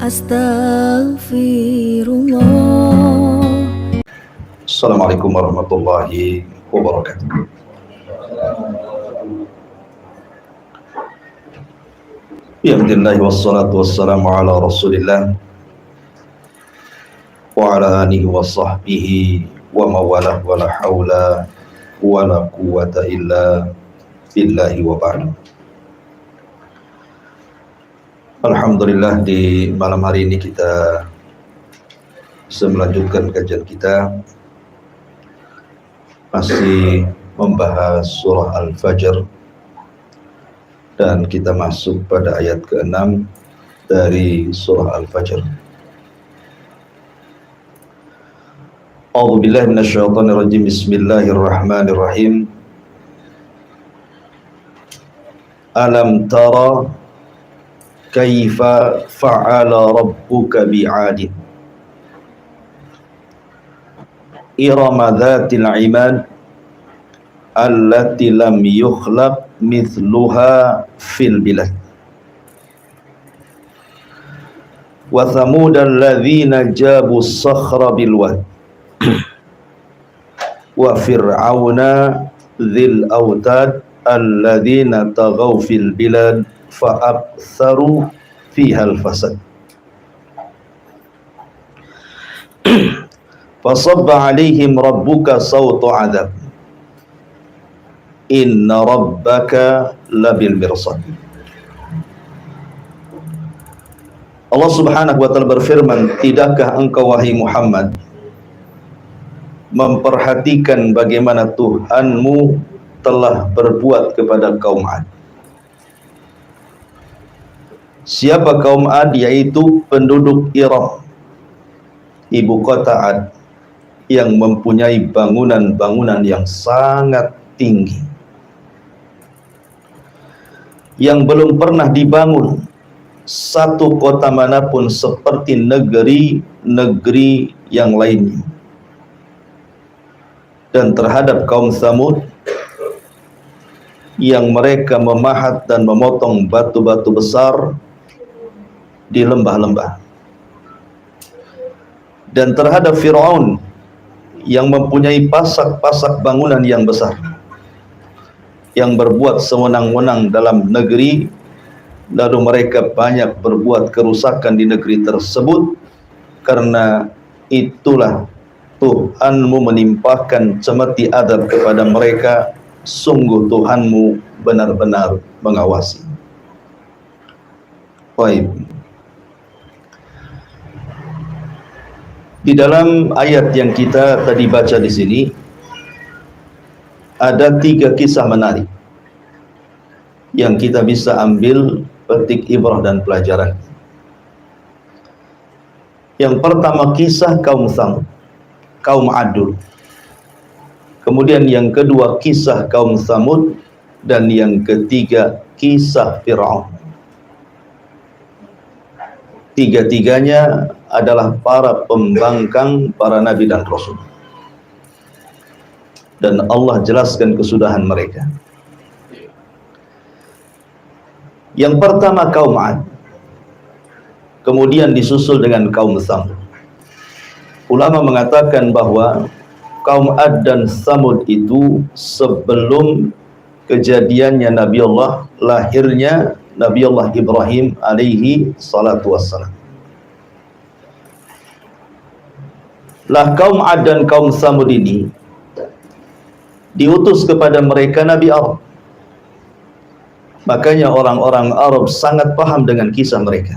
Astaghfirullah. Assalamualaikum warahmatullahi wabarakatuh. Bismillah wassalatu wassalamu ala rasulillah wa ala alihi wa sahbihi wa mawalah wa la hawla wa la quwwata illa billahi wa ba'du. Alhamdulillah, di malam hari ini kita bisa melanjutkan kajian kita, masih membahas surah Al-Fajr, dan kita masuk pada ayat ke-6 dari surah Al-Fajr. A'udzu billahi minasyaitonir rajim. Bismillahirrahmanirrahim. Alam tara kaifa fa'ala rabbuka bi'adin irama dhatil imad allati lam yukhlaq mithluha fil bilad wa thamud alladhina jabu as-sakhra bil wad wa fir'auna dhil autad alladhina taghaw fil bilad fa'aktharu fiha al-fasad fasabba alaihim rabbuka sawta adab inna rabbaka labil mirsad. Allah subhanahu wa ta'ala berfirman, tidakkah engkau wahai Muhammad memperhatikan bagaimana Tuhanmu telah berbuat kepada kaum Ad. Siapa kaum Ad? Yaitu penduduk Iram, ibu kota Ad, yang mempunyai bangunan-bangunan yang sangat tinggi, yang belum pernah dibangun satu kota manapun seperti negeri-negeri yang lainnya. Dan terhadap kaum Tsamud, yang mereka memahat dan memotong batu-batu besar di lembah-lembah. Dan terhadap Fir'aun, yang mempunyai pasak-pasak bangunan yang besar, yang berbuat sewenang-wenang dalam negeri, lalu mereka banyak berbuat kerusakan di negeri tersebut. Karena itulah Tuhanmu menimpakan cemeti adab kepada mereka. Sungguh Tuhanmu benar-benar mengawasi. Baik. Di dalam ayat yang kita tadi baca di sini ada 3 kisah menarik yang kita bisa ambil petik ibrah dan pelajaran. Yang pertama kisah kaum Tsamud, kaum Adul. Kemudian yang kedua kisah kaum Tsamud, dan yang ketiga kisah Fir'aun. Tiga-tiganya adalah para pembangkang para nabi dan rasul, dan Allah jelaskan kesudahan mereka. Yang pertama kaum Ad, kemudian disusul dengan kaum Tsamud. Ulama mengatakan bahwa kaum Ad dan Tsamud itu sebelum kejadiannya Nabi Allah, lahirnya Nabi Allah Ibrahim alaihi salatu wassalam. Lah kaum Ad dan kaum Tsamud ini diutus kepada mereka Nabi Arab. Makanya orang-orang Arab sangat paham dengan kisah mereka.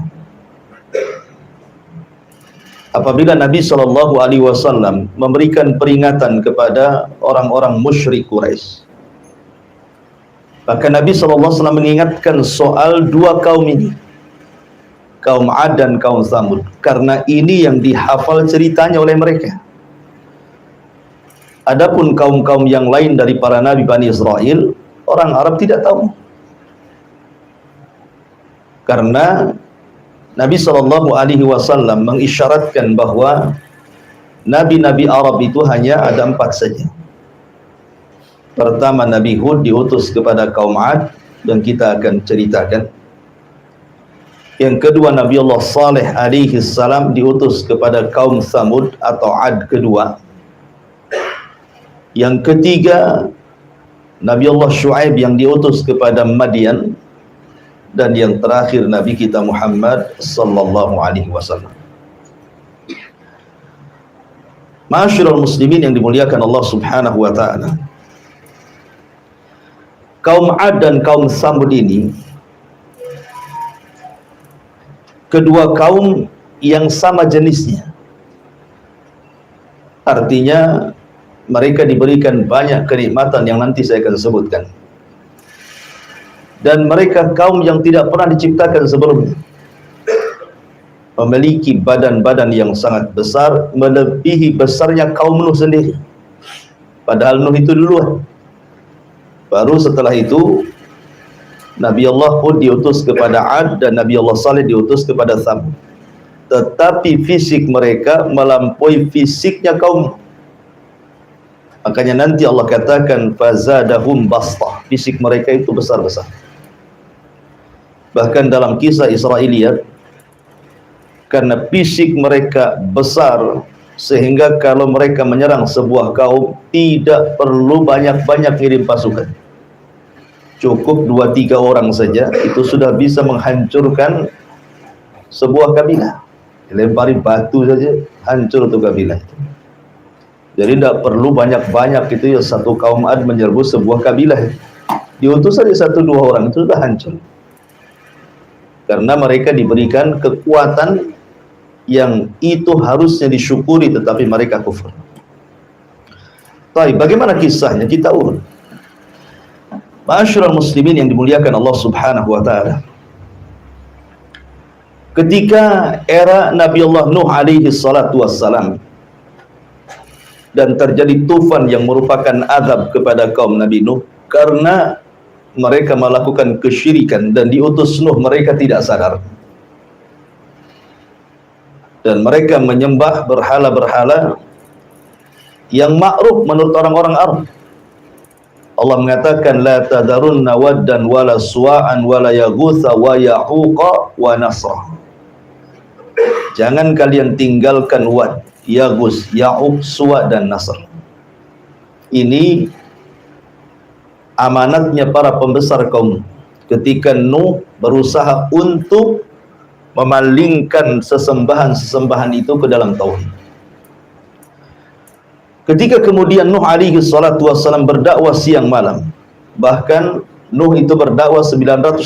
Apabila Nabi SAW memberikan peringatan kepada orang-orang musyrik Quraisy, maka Nabi SAW mengingatkan soal 2 kaum ini, kaum Ad dan kaum Tsamud, karena ini yang dihafal ceritanya oleh mereka. Adapun kaum-kaum yang lain dari para nabi Bani Israel, orang Arab tidak tahu. Karena Nabi SAW mengisyaratkan bahwa nabi-nabi Arab itu hanya ada 4 saja. Pertama, Nabi Hud diutus kepada kaum Ad, dan kita akan ceritakan. Yang kedua, Nabi Allah Saleh alaihi salam diutus kepada kaum Samud atau Ad kedua. Yang ketiga, Nabi Allah Shu'aib yang diutus kepada Madian. Dan yang terakhir, Nabi kita Muhammad sallallahu alaihi wasallam. Ma'asyiral muslimin yang dimuliakan Allah Subhanahu wa taala. Kaum Ad dan kaum Samud ini kedua kaum yang sama jenisnya. Artinya mereka diberikan banyak kenikmatan yang nanti saya akan sebutkan. Dan mereka kaum yang tidak pernah diciptakan sebelumnya. Memiliki badan-badan yang sangat besar, melebihi besarnya kaum Nuh sendiri. Padahal Nuh itu duluan. Baru setelah itu Nabi Allah pun diutus kepada Ad dan Nabi Allah Saleh diutus kepada Thamud. Tetapi fisik mereka melampaui fisiknya kaum. Makanya nanti Allah katakan fazadahum bastah. Fisik mereka itu besar-besar. Bahkan dalam kisah Israiliyat, karena fisik mereka besar sehingga kalau mereka menyerang sebuah kaum tidak perlu banyak-banyak ngirim pasukan. Cukup 2-3 orang saja itu sudah bisa menghancurkan sebuah kabilah. Lempari batu saja hancur untuk kabilah itu. Jadi tidak perlu banyak-banyak itu ya, satu kaum Ad menyerbu sebuah kabilah. Diutus saja 1-2 orang itu sudah hancur. Karena mereka diberikan kekuatan yang itu harusnya disyukuri tetapi mereka kufur. Baik, bagaimana kisahnya? Kita urut. Ma'asyiral muslimin yang dimuliakan Allah Subhanahu wa taala. Ketika era Nabi Allah Nuh alaihi salatu wassalam dan terjadi tufan yang merupakan azab kepada kaum Nabi Nuh karena mereka melakukan kesyirikan dan diutus Nuh mereka tidak sadar. Dan mereka menyembah berhala-berhala yang ma'ruf menurut orang-orang Arab. Allah mengatakan la tadarunna waddan wala suwa'an wala yaghutsa wa ya'uqa wa nasra. Jangan kalian tinggalkan Wad, Yaghus, Ya'uq, Suwa dan Nasr. Ini amanatnya para pembesar kaum ketika Nuh berusaha untuk memalingkan sesembahan-sesembahan itu ke dalam tauhid. Ketika kemudian Nuh alaihi salatu wassalam berdakwah siang malam, bahkan Nuh itu berdakwah 950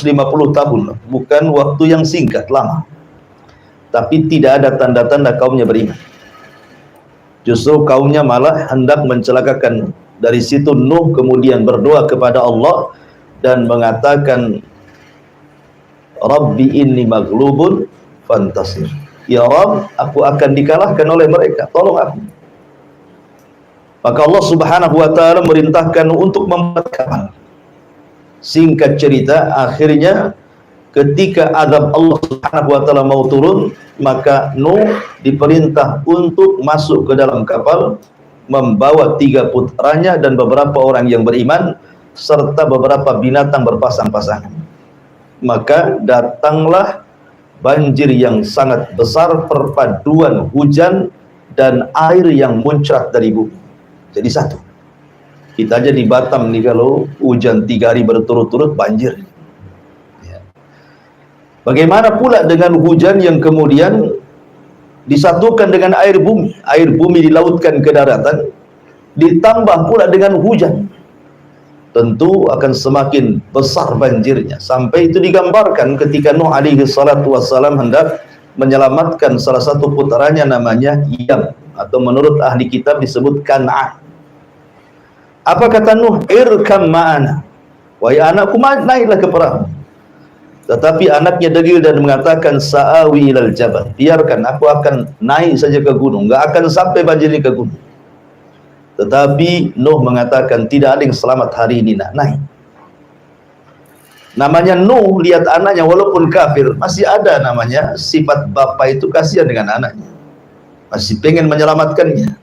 tahun, bukan waktu yang singkat, lama. Tapi tidak ada tanda-tanda kaumnya beriman. Justru kaumnya malah hendak mencelakakan. Dari situ Nuh kemudian berdoa kepada Allah dan mengatakan, Rabbi inni maghlubun fantasir. Ya Rabb, aku akan dikalahkan oleh mereka, tolong aku. Maka Allah Subhanahu wa taala merintahkan untuk membuat kapal. Singkat cerita, akhirnya ketika azab Allah Subhanahu wa taala mau turun, maka Nuh diperintah untuk masuk ke dalam kapal membawa 3 putranya dan beberapa orang yang beriman serta beberapa binatang berpasang-pasangan. Maka datanglah banjir yang sangat besar, perpaduan hujan dan air yang muncrat dari bumi. Jadi satu. Kita aja di Batam nih kalau hujan 3 hari berturut-turut banjir. Ya. Bagaimana pula dengan hujan yang kemudian disatukan dengan air bumi? Air bumi dilautkan ke daratan, ditambah pula dengan hujan. Tentu akan semakin besar banjirnya. Sampai itu digambarkan ketika Nuh alaihi salatu wassalam hendak menyelamatkan salah satu putranya namanya Yam, atau menurut ahli kitab disebut Kan'an. Apa kata Nuh? Irkam ma'ana. Wahai anakku, naiklah ke perahu. Tetapi anaknya degil dan mengatakan sa'awi ilal jabal. Biarkan, aku akan naik saja ke gunung, enggak akan sampai banjir ini ke gunung. Tetapi Nuh mengatakan tidak ada yang selamat hari ini, nak naik. Namanya Nuh, lihat anaknya walaupun kafir, masih ada namanya sifat bapak itu kasihan dengan anaknya. Masih pengen menyelamatkannya.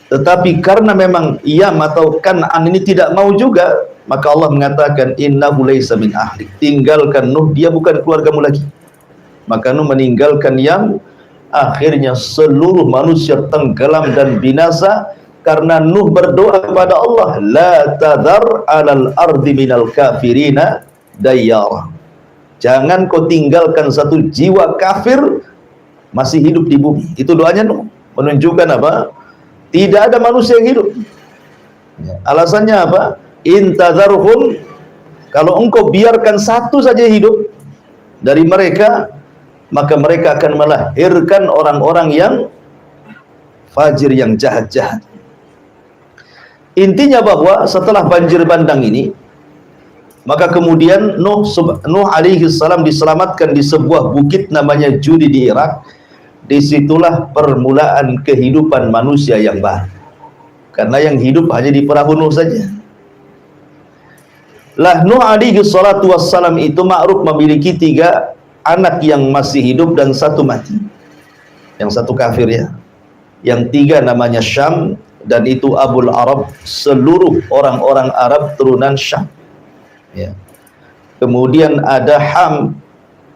Tetapi karena memang Yam atau Kan'an ini tidak mau juga, maka Allah mengatakan innahu laisa min ahlik. Tinggalkan Nuh, dia bukan keluargamu lagi. maka Nuh meninggalkan yang akhirnya seluruh manusia tenggelam dan binasa karena Nuh berdoa kepada Allah, la tadhar 'alal ardi minal kafirina dayyara. Jangan kau tinggalkan satu jiwa kafir masih hidup di bumi. Itu doanya Nuh, menunjukkan apa? Tidak ada manusia yang hidup. Alasannya apa? In tadharhum, kalau engkau biarkan satu saja hidup dari mereka, maka mereka akan melahirkan orang-orang yang fajir, yang jahat-jahat. Intinya bahwa setelah banjir bandang ini, maka kemudian Nuh alaihi salam diselamatkan di sebuah bukit namanya Judi di Irak. Disitulah permulaan kehidupan manusia yang baru. Karena yang hidup hanya di perahu Nuh saja. Lah Nuh alaihi salatu wassalam itu ma'ruf memiliki 3 anak yang masih hidup dan 1 mati. Yang 1 kafir ya. Yang 3 namanya Syam, dan itu Abul Arab, seluruh orang-orang Arab turunan Syam. Ya. Kemudian ada Ham,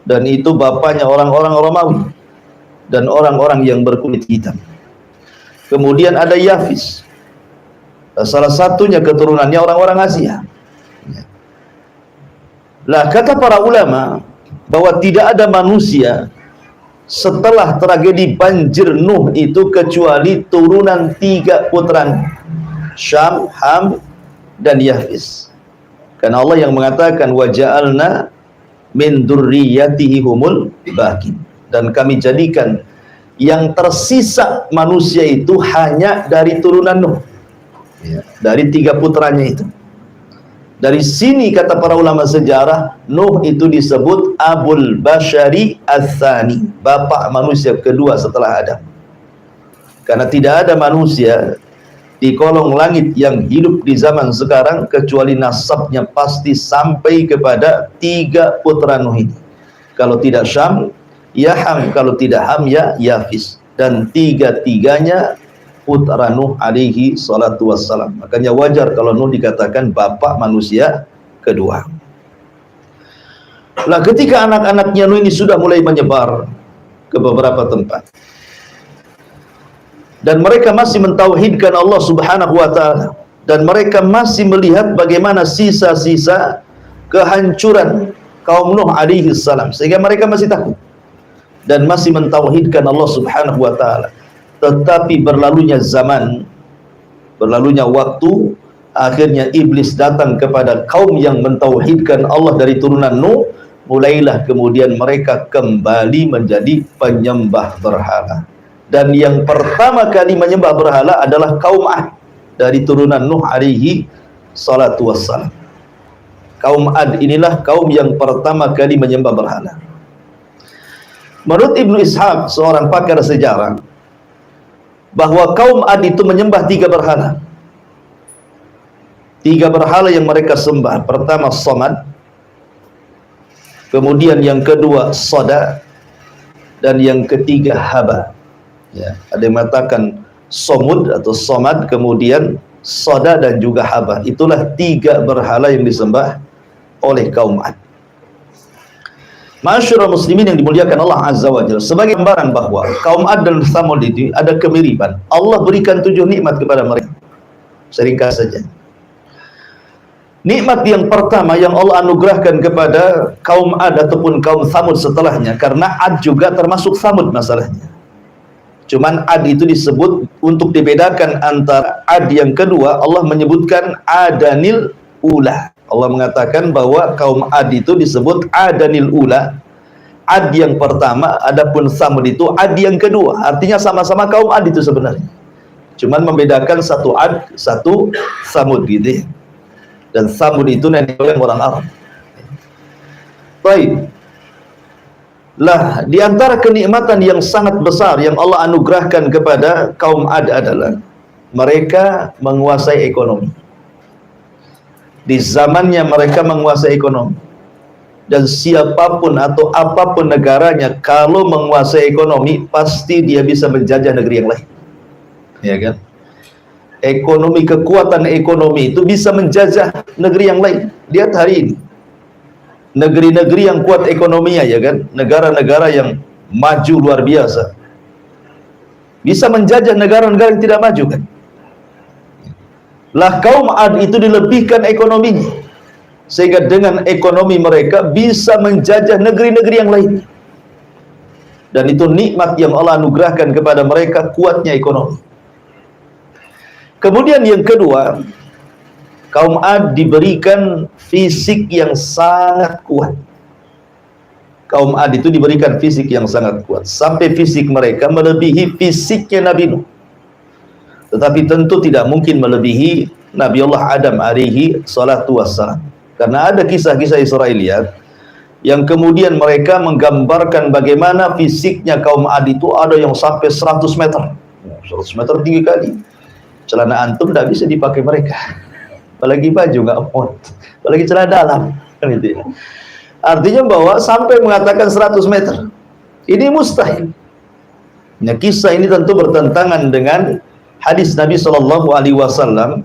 dan itu bapaknya orang-orang Romawi dan orang-orang yang berkulit hitam. Kemudian ada Yafis, salah satunya keturunannya orang-orang Asia. Ya. Lah kata para ulama bahwa tidak ada manusia setelah tragedi banjir Nuh itu kecuali turunan 3 putranya, Syam, Ham, dan Yafis. Karena Allah yang mengatakan waja'alna min dzurriyyatihi humul baqin, dan kami jadikan yang tersisa manusia itu hanya dari turunan Nuh, ya, dari 3 putranya itu. Dari sini kata para ulama sejarah, Nuh itu disebut Abul Bashari Ats-Tsani, bapak manusia kedua setelah Adam. Karena tidak ada manusia di kolong langit yang hidup di zaman sekarang kecuali nasabnya pasti sampai kepada 3 putra Nuh ini. Kalau tidak Syam, ya Ham, kalau tidak Ham, ya Yafis. Dan 3-tiganya putra Nuh alaihi salatu wassalam. Makanya wajar kalau Nuh dikatakan bapak manusia kedua. Lah ketika anak-anaknya Nuh ini sudah mulai menyebar ke beberapa tempat, dan mereka masih mentauhidkan Allah subhanahu wa ta'ala, dan mereka masih melihat bagaimana sisa-sisa kehancuran kaum Nuh alaihi salam, sehingga mereka masih takut dan masih mentauhidkan Allah subhanahu wa ta'ala. Tetapi berlalunya zaman, berlalunya waktu, akhirnya iblis datang kepada kaum yang mentauhidkan Allah dari turunan Nuh. Mulailah kemudian mereka kembali menjadi penyembah berhala. Dan yang pertama kali menyembah berhala adalah kaum Ad dari turunan Nuh alaihi salatu wassalam. Kaum Ad inilah kaum yang pertama kali menyembah berhala. Menurut Ibnu Ishaq, seorang pakar sejarah, bahwa kaum Ad itu menyembah 3 berhala. 3 berhala yang mereka sembah. Pertama Somad, kemudian yang kedua Soda, dan yang ketiga Haba. Ya, ada yang mengatakan Somud atau Somad, kemudian Soda, dan juga Haba. Itulah 3 berhala yang disembah oleh kaum Ad. Masyarul muslimin yang dimuliakan Allah Azza wa Jalla, sebagai gambaran bahwa kaum Ad dan Tsamud itu ada kemiripan. Allah berikan 7 nikmat kepada mereka. Seringkas saja. Nikmat yang pertama yang Allah anugerahkan kepada kaum Ad ataupun kaum Tsamud setelahnya, karena Ad juga termasuk Tsamud masalahnya. Cuman Ad itu disebut untuk dibedakan antara Ad yang kedua, Allah menyebutkan Adanil Ula. Allah mengatakan bahwa kaum Ad itu disebut Adanil Ula, Ad yang pertama, adapun Tsamud itu Ad yang kedua. Artinya sama-sama kaum Ad itu sebenarnya. Cuman membedakan satu Ad, satu Tsamud gitu ya. Dan Tsamud itu nenek moyang orang Arab. Baik. Lah, di antara kenikmatan yang sangat besar yang Allah anugerahkan kepada kaum Ad adalah mereka menguasai ekonomi. Di zamannya mereka menguasai ekonomi, dan siapapun atau apapun negaranya kalau menguasai ekonomi pasti dia bisa menjajah negeri yang lain, ya kan? Ekonomi, kekuatan ekonomi itu bisa menjajah negeri yang lain. Lihat hari ini negeri-negeri yang kuat ekonominya, ya kan, negara-negara yang maju luar biasa bisa menjajah negara-negara yang tidak maju, kan. Lah kaum Ad itu dilebihkan ekonominya, sehingga dengan ekonomi mereka bisa menjajah negeri-negeri yang lain. Dan itu nikmat yang Allah anugerahkan kepada mereka, kuatnya ekonomi. Kemudian yang kedua, kaum Ad diberikan fisik yang sangat kuat. Kaum Ad itu diberikan fisik yang sangat kuat, sampai fisik mereka melebihi fisiknya Nabi Nuh. Tetapi tentu tidak mungkin melebihi Nabi Allah Adam alaihi salatu wassalam. Karena ada kisah-kisah Israiliyat yang kemudian mereka menggambarkan bagaimana fisiknya kaum Ad itu ada yang sampai 100 meter. 100 meter tinggi kali. Celana antum tidak bisa dipakai mereka. Apalagi baju nggak muat. Apalagi celana dalam. Kan itu ya. Artinya bahwa sampai mengatakan 100 meter. Ini mustahil. Nah, kisah ini tentu bertentangan dengan hadis Nabi SAW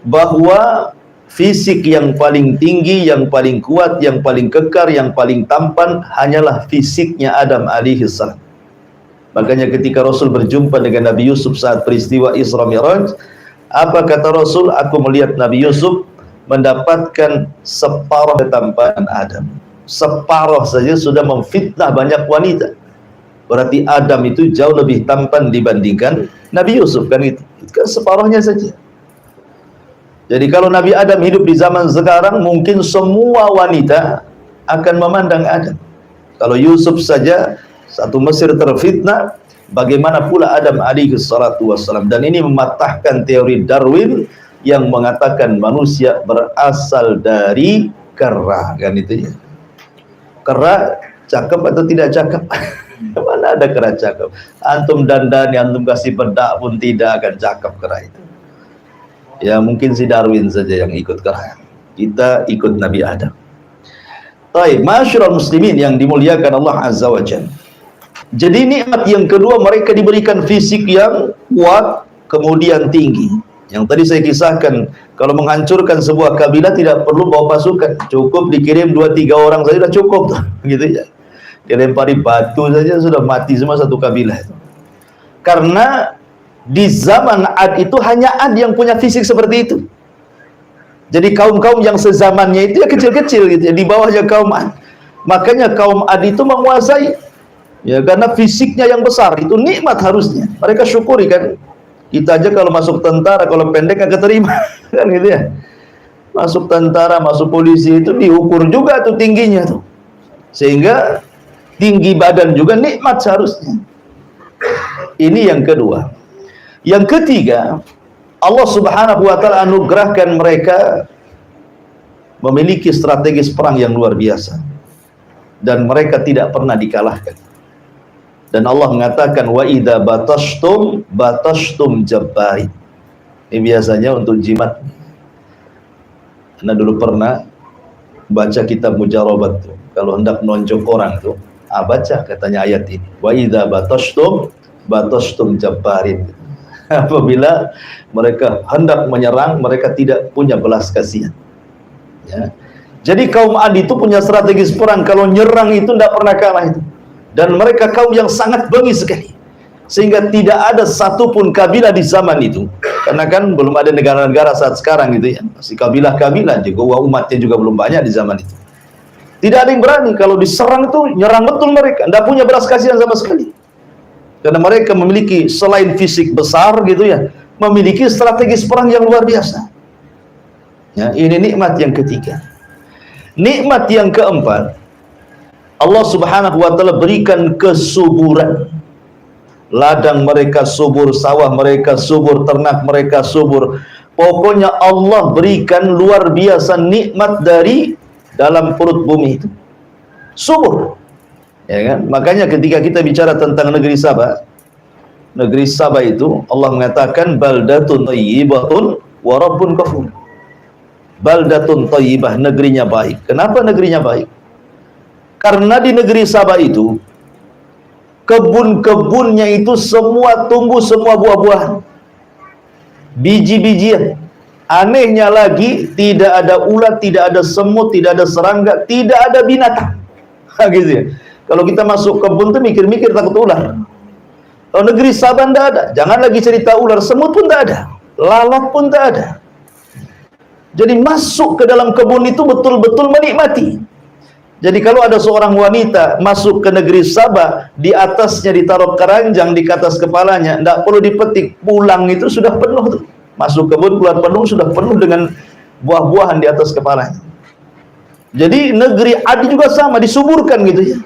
bahwa fisik yang paling tinggi, yang paling kuat, yang paling kekar, yang paling tampan hanyalah fisiknya Adam alaihissalam. Makanya ketika Rasul berjumpa dengan Nabi Yusuf saat peristiwa Isra Mi'raj, apa kata Rasul? Aku melihat Nabi Yusuf mendapatkan separuh ketampanan Adam. Separuh saja sudah memfitnah banyak wanita. Berarti Adam itu jauh lebih tampan dibandingkan Nabi Yusuf, kan itu kan separuhnya saja. Jadi kalau Nabi Adam hidup di zaman sekarang, mungkin semua wanita akan memandang Adam. Kalau Yusuf saja satu Mesir terfitnah, bagaimana pula Adam alaihi salatu wassalam. Dan ini mematahkan teori Darwin yang mengatakan manusia berasal dari kera, kan itu ya. Kera cakep atau tidak cakep? Mana ada kera cakep? Antum dandani, antum kasih bedak pun tidak akan cakep kera itu. Ya mungkin si Darwin saja yang ikut kera. Kita ikut Nabi Adam. Baik, masyarul muslimin yang dimuliakan Allah Azza wa Jalla. Jadi nikmat yang kedua, mereka diberikan fisik yang kuat, kemudian tinggi. Yang tadi saya kisahkan, kalau menghancurkan sebuah kabilah tidak perlu bawa pasukan, cukup dikirim 2-3 orang saja sudah cukup, gitu ya. Dilempari batu saja sudah mati semua satu kabilah. Karena di zaman Ad itu hanya Ad yang punya fisik seperti itu. Jadi kaum-kaum yang sezamannya itu ya kecil-kecil gitu ya, di bawahnya kaum Ad. Makanya kaum Ad itu menguasai, ya karena fisiknya yang besar, itu nikmat harusnya. Mereka syukuri, kan. Kita aja kalau masuk tentara, kalau pendek nggak keterima, kan gitu ya. Masuk tentara, masuk polisi itu diukur juga tuh tingginya tuh. Sehingga tinggi badan juga nikmat seharusnya. Ini yang kedua. Yang ketiga, Allah Subhanahu wa taala anugerahkan mereka memiliki strategis perang yang luar biasa. Dan mereka tidak pernah dikalahkan. Dan Allah mengatakan wa idza batashtum jabbarin. Ini biasanya untuk jimat. Anda dulu pernah baca kitab Mujarabat tuh. Kalau hendak nonjok orang tuh, baca katanya ayat ini. Wa idza batashtum jabbarin. Apabila mereka hendak menyerang, mereka tidak punya belas kasihan. Ya. Jadi kaum Ad itu punya strategis perang. Kalau nyerang itu tidak pernah kalah itu. Dan mereka kaum yang sangat bengis sekali, sehingga tidak ada satupun kabilah di zaman itu, karena kan belum ada negara-negara saat sekarang gitu ya, masih kabilah-kabilah juga, umatnya juga belum banyak di zaman itu. Tidak ada yang berani kalau diserang itu nyerang betul mereka, tidak punya belas kasihan sama sekali, karena mereka memiliki selain fisik besar gitu ya, memiliki strategis perang yang luar biasa. Ya, ini nikmat yang ketiga. Nikmat yang keempat, Allah Subhanahu wa taala berikan kesuburan. Ladang mereka subur, sawah mereka subur, ternak mereka subur. Pokoknya Allah berikan luar biasa nikmat dari dalam perut bumi itu. Subur. Ya kan? Makanya ketika kita bicara tentang negeri Sabah itu Allah mengatakan baldatun thayyibatun wa rabbun ghafur. Baldatun thayyibah, negerinya baik. Kenapa negerinya baik? Karena di negeri Sabah itu kebun-kebunnya itu semua tumbuh semua buah-buahan, biji-bijian. Anehnya lagi, tidak ada ulat, tidak ada semut, tidak ada serangga, tidak ada binatang. Gitu ya. Kalau kita masuk kebun tuh mikir-mikir takut ular. Kalau negeri Sabah tidak ada. Jangan lagi cerita ular, semut pun tidak ada, lalat pun tidak ada. Jadi masuk ke dalam kebun itu betul-betul menikmati. Jadi kalau ada seorang wanita masuk ke negeri Sabah, di atasnya ditaruh keranjang di atas kepalanya, tidak perlu dipetik, pulang itu sudah penuh tuh. Masuk kebun, keluar penuh, sudah penuh dengan buah-buahan di atas kepalanya. Jadi negeri Adi juga sama, disuburkan gitu ya.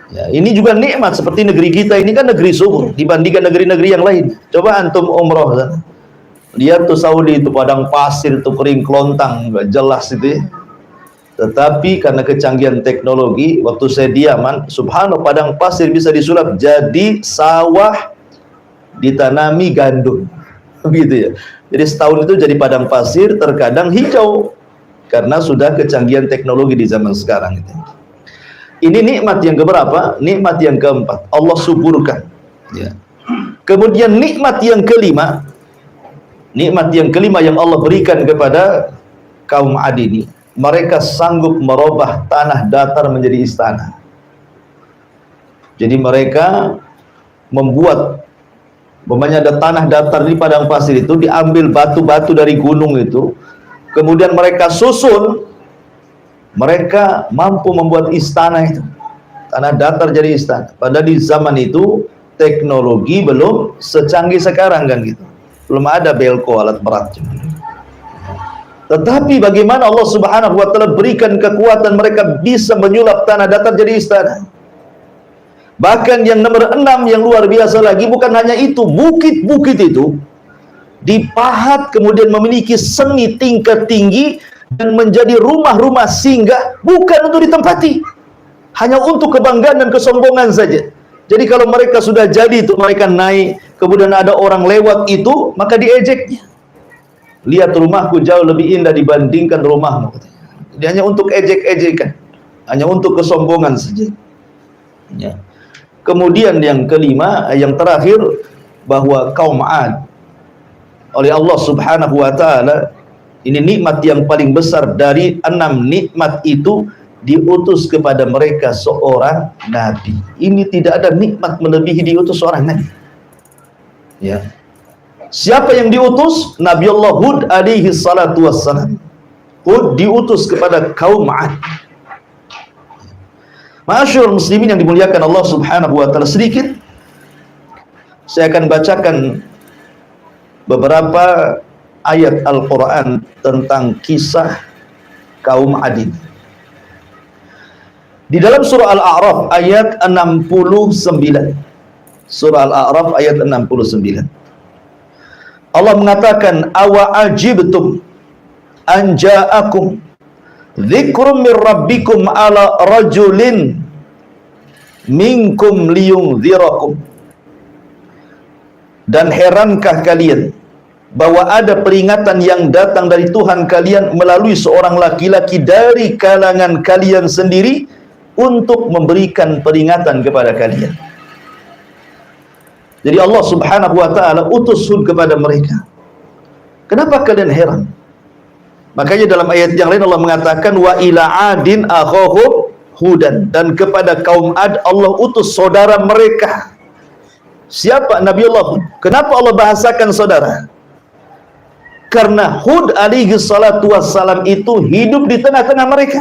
Ya, ini juga nikmat seperti negeri kita ini kan negeri subur dibandingkan negeri-negeri yang lain. Coba antum umroh sana. Lihat tuh Saudi itu padang pasir itu kering kelontang, nggak jelas itu ya. Tetapi karena kecanggihan teknologi, waktu saya di Yaman, subhanallah, padang pasir bisa disulap jadi sawah ditanami gandum. Gitu ya. Jadi setahun itu jadi padang pasir, terkadang hijau karena sudah kecanggihan teknologi di zaman sekarang itu. Ini nikmat yang keberapa? Nikmat yang keempat. Allah suburkan. Ya. Kemudian nikmat yang kelima, nikmat yang kelima yang Allah berikan kepada kaum Ad ini, mereka sanggup merubah tanah datar menjadi istana. Jadi mereka membuat, umpamanya ada tanah datar di padang pasir itu, diambil batu-batu dari gunung itu, kemudian mereka susun, mereka mampu membuat istana itu. Tanah datar jadi istana. Padahal di zaman itu teknologi belum secanggih sekarang kan gitu. Belum ada belko, alat berat. Tetapi bagaimana Allah Subhanahu wa taala berikan kekuatan mereka bisa menyulap tanah datar jadi istana. Bahkan yang nomor 6 yang luar biasa lagi, bukan hanya itu, bukit-bukit itu dipahat kemudian memiliki seni tingkat tinggi dan menjadi rumah-rumah singgah, bukan untuk ditempati, hanya untuk kebanggaan dan kesombongan saja. Jadi kalau mereka sudah jadi itu, mereka naik, kemudian ada orang lewat itu, maka diejeknya. Lihat rumahku jauh lebih indah dibandingkan rumahmu. Jadi hanya untuk ejek-ejekan, hanya untuk kesombongan saja. Ya. Kemudian yang kelima, yang terakhir, bahwa kaum Ad oleh Allah Subhanahu wa taala, ini nikmat yang paling besar dari 6 nikmat itu, diutus kepada mereka seorang nabi. Ini tidak ada nikmat melebihi diutus seorang nabi. Ya. Siapa yang diutus? Nabi Allah Hud alaihi salatu wassalam. Hud diutus kepada kaum Ad. Ma'asyiral muslimin yang dimuliakan Allah Subhanahu wa taala, sedikit saya akan bacakan beberapa ayat Al-Qur'an tentang kisah kaum Ad. Di dalam surah Al-A'raf ayat 69. Surah Al-A'raf ayat 69. Allah mengatakan, awa ajibtum an ja'akum dzikrum min rabbikum ala rajulin minkum liyunzirakum. Dan herankah kalian bahwa ada peringatan yang datang dari Tuhan kalian melalui seorang laki-laki dari kalangan kalian sendiri untuk memberikan peringatan kepada kalian. Jadi Allah Subhanahu wa taala utus Hud kepada mereka. Kenapa kalian heran? Makanya dalam ayat yang lain Allah mengatakan, wa ila adin akhahum hudan, dan kepada kaum Ad Allah utus saudara mereka. Siapa? Nabi Allah Hud. Kenapa Allah bahasakan saudara? Karena Hud alaihi salatu wassalam itu hidup di tengah-tengah mereka.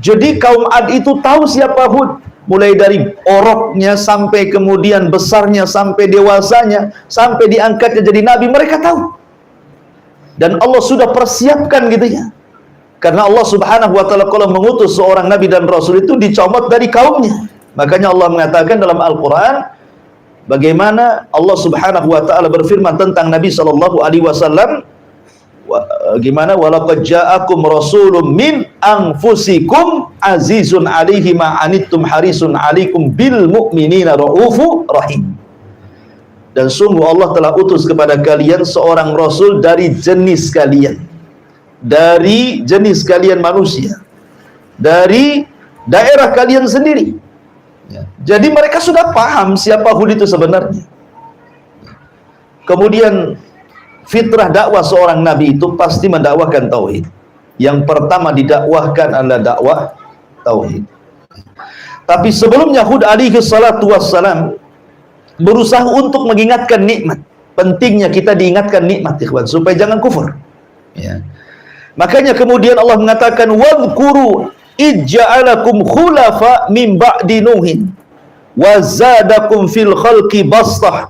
Jadi kaum Ad itu tahu siapa Hud, mulai dari oroknya sampai kemudian besarnya, sampai dewasanya, sampai diangkatnya jadi nabi, mereka tahu. Dan Allah sudah persiapkan gitu ya. Karena Allah Subhanahu wa taala kalau mengutus seorang nabi dan rasul itu dicomot dari kaumnya. Makanya Allah mengatakan dalam Al-Qur'an, bagaimana Allah Subhanahu wa taala berfirman tentang Nabi sallallahu alaihi wasallam, gimana, walaqad ja'akum rasulun min anfusikum azizun 'alaihi ma anittum harisun 'alaikum bil mu'minina raufur rahim. Dan sungguh Allah telah utus kepada kalian seorang rasul dari jenis kalian, dari jenis kalian manusia, dari daerah kalian sendiri. Ya. Jadi mereka sudah paham siapa Hud itu sebenarnya. Kemudian Fitrah dakwah seorang nabi itu pasti mendakwakan tauhid. Yang pertama didakwahkan adalah dakwah tauhid. Tapi sebelumnya Hud alaihi salatu wassalam berusaha untuk mengingatkan nikmat. Pentingnya kita diingatkan nikmat, ikhwan, supaya jangan kufur. Ya. Makanya kemudian Allah mengatakan wadhkuru ij'alakum khulafa min ba'di nuhin wa zadakum fil khalqi bastah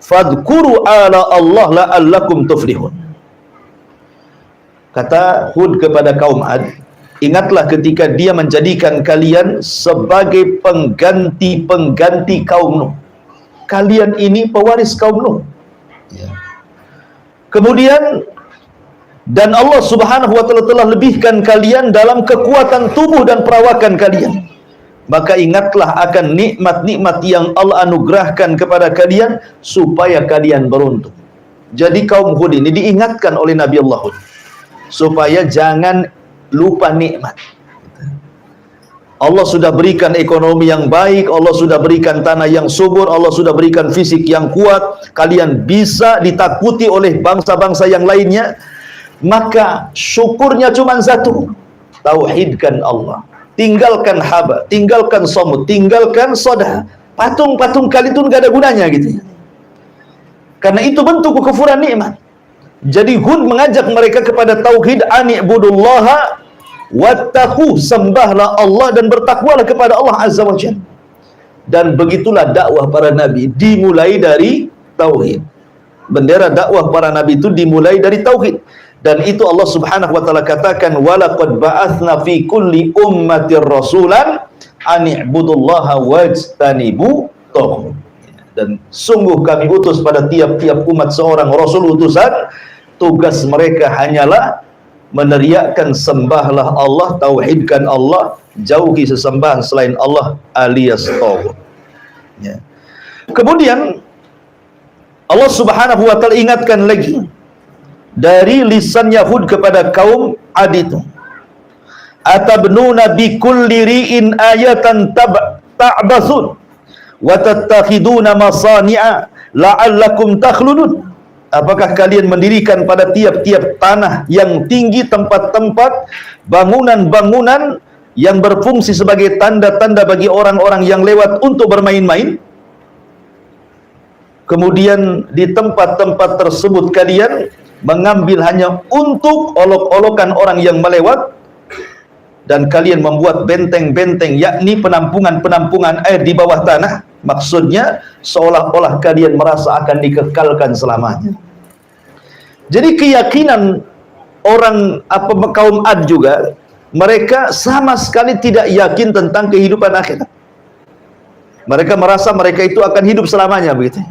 fadhkuru ala Allah la'allakum tuflihun. Kata Hud kepada kaum Ad, ingatlah ketika dia menjadikan kalian sebagai pengganti-pengganti kaum Nuh. Kalian ini pewaris kaum Nuh. Ya. Kemudian dan Allah subhanahu wa ta'ala telah lebihkan kalian dalam kekuatan tubuh dan perawakan kalian. Maka ingatlah akan nikmat-nikmat yang Allah anugerahkan kepada kalian supaya kalian beruntung. Jadi kaum Hud ini diingatkan oleh Nabi Allah Hud supaya jangan lupa nikmat. Allah sudah berikan ekonomi yang baik, Allah sudah berikan tanah yang subur, Allah sudah berikan fisik yang kuat, kalian bisa ditakuti oleh bangsa-bangsa yang lainnya. Maka syukurnya cuma satu, tauhidkan Allah, tinggalkan haba, tinggalkan somut, tinggalkan sodah. Patung-patung kali itu nggak ada gunanya gitu. Karena itu bentuk kekufuran nikmat. Jadi Hud mengajak mereka kepada tauhid, ani'budullaha wattaqu, sembahlah Allah dan bertakwalah kepada Allah azza wa jalla. Dan begitulah dakwah para nabi, dimulai dari tauhid. Bendera dakwah para nabi itu dimulai dari tauhid. Dan itu Allah subhanahu wa ta'ala katakan walaqad ba'athna fi kulli ummatir rasulan ani'budullaha wajtanibu taghut. Dan sungguh kami utus pada tiap-tiap umat seorang rasul utusan, tugas mereka hanyalah meneriakkan sembahlah Allah, tauhidkan Allah, jauhi sesembahan selain Allah alias taghut. Ya. Kemudian Allah subhanahu wa ta'ala ingatkan lagi dari lisan Yahud kepada kaum Ad itu, atabnuna bi kulli ri'in ayatan ta'basun wa tattakhiduna masani'a la'allakum takhludun. Apakah kalian mendirikan pada tiap-tiap tanah yang tinggi tempat-tempat bangunan-bangunan yang berfungsi sebagai tanda-tanda bagi orang-orang yang lewat untuk bermain-main? Kemudian di tempat-tempat tersebut kalian mengambil hanya untuk olok-olokan orang yang melewat, dan kalian membuat benteng-benteng, yakni penampungan-penampungan air di bawah tanah. Maksudnya seolah-olah kalian merasa akan dikekalkan selamanya. Jadi keyakinan orang kaum Ad juga, mereka sama sekali tidak yakin tentang kehidupan akhirat. Mereka merasa mereka itu akan hidup selamanya begitu.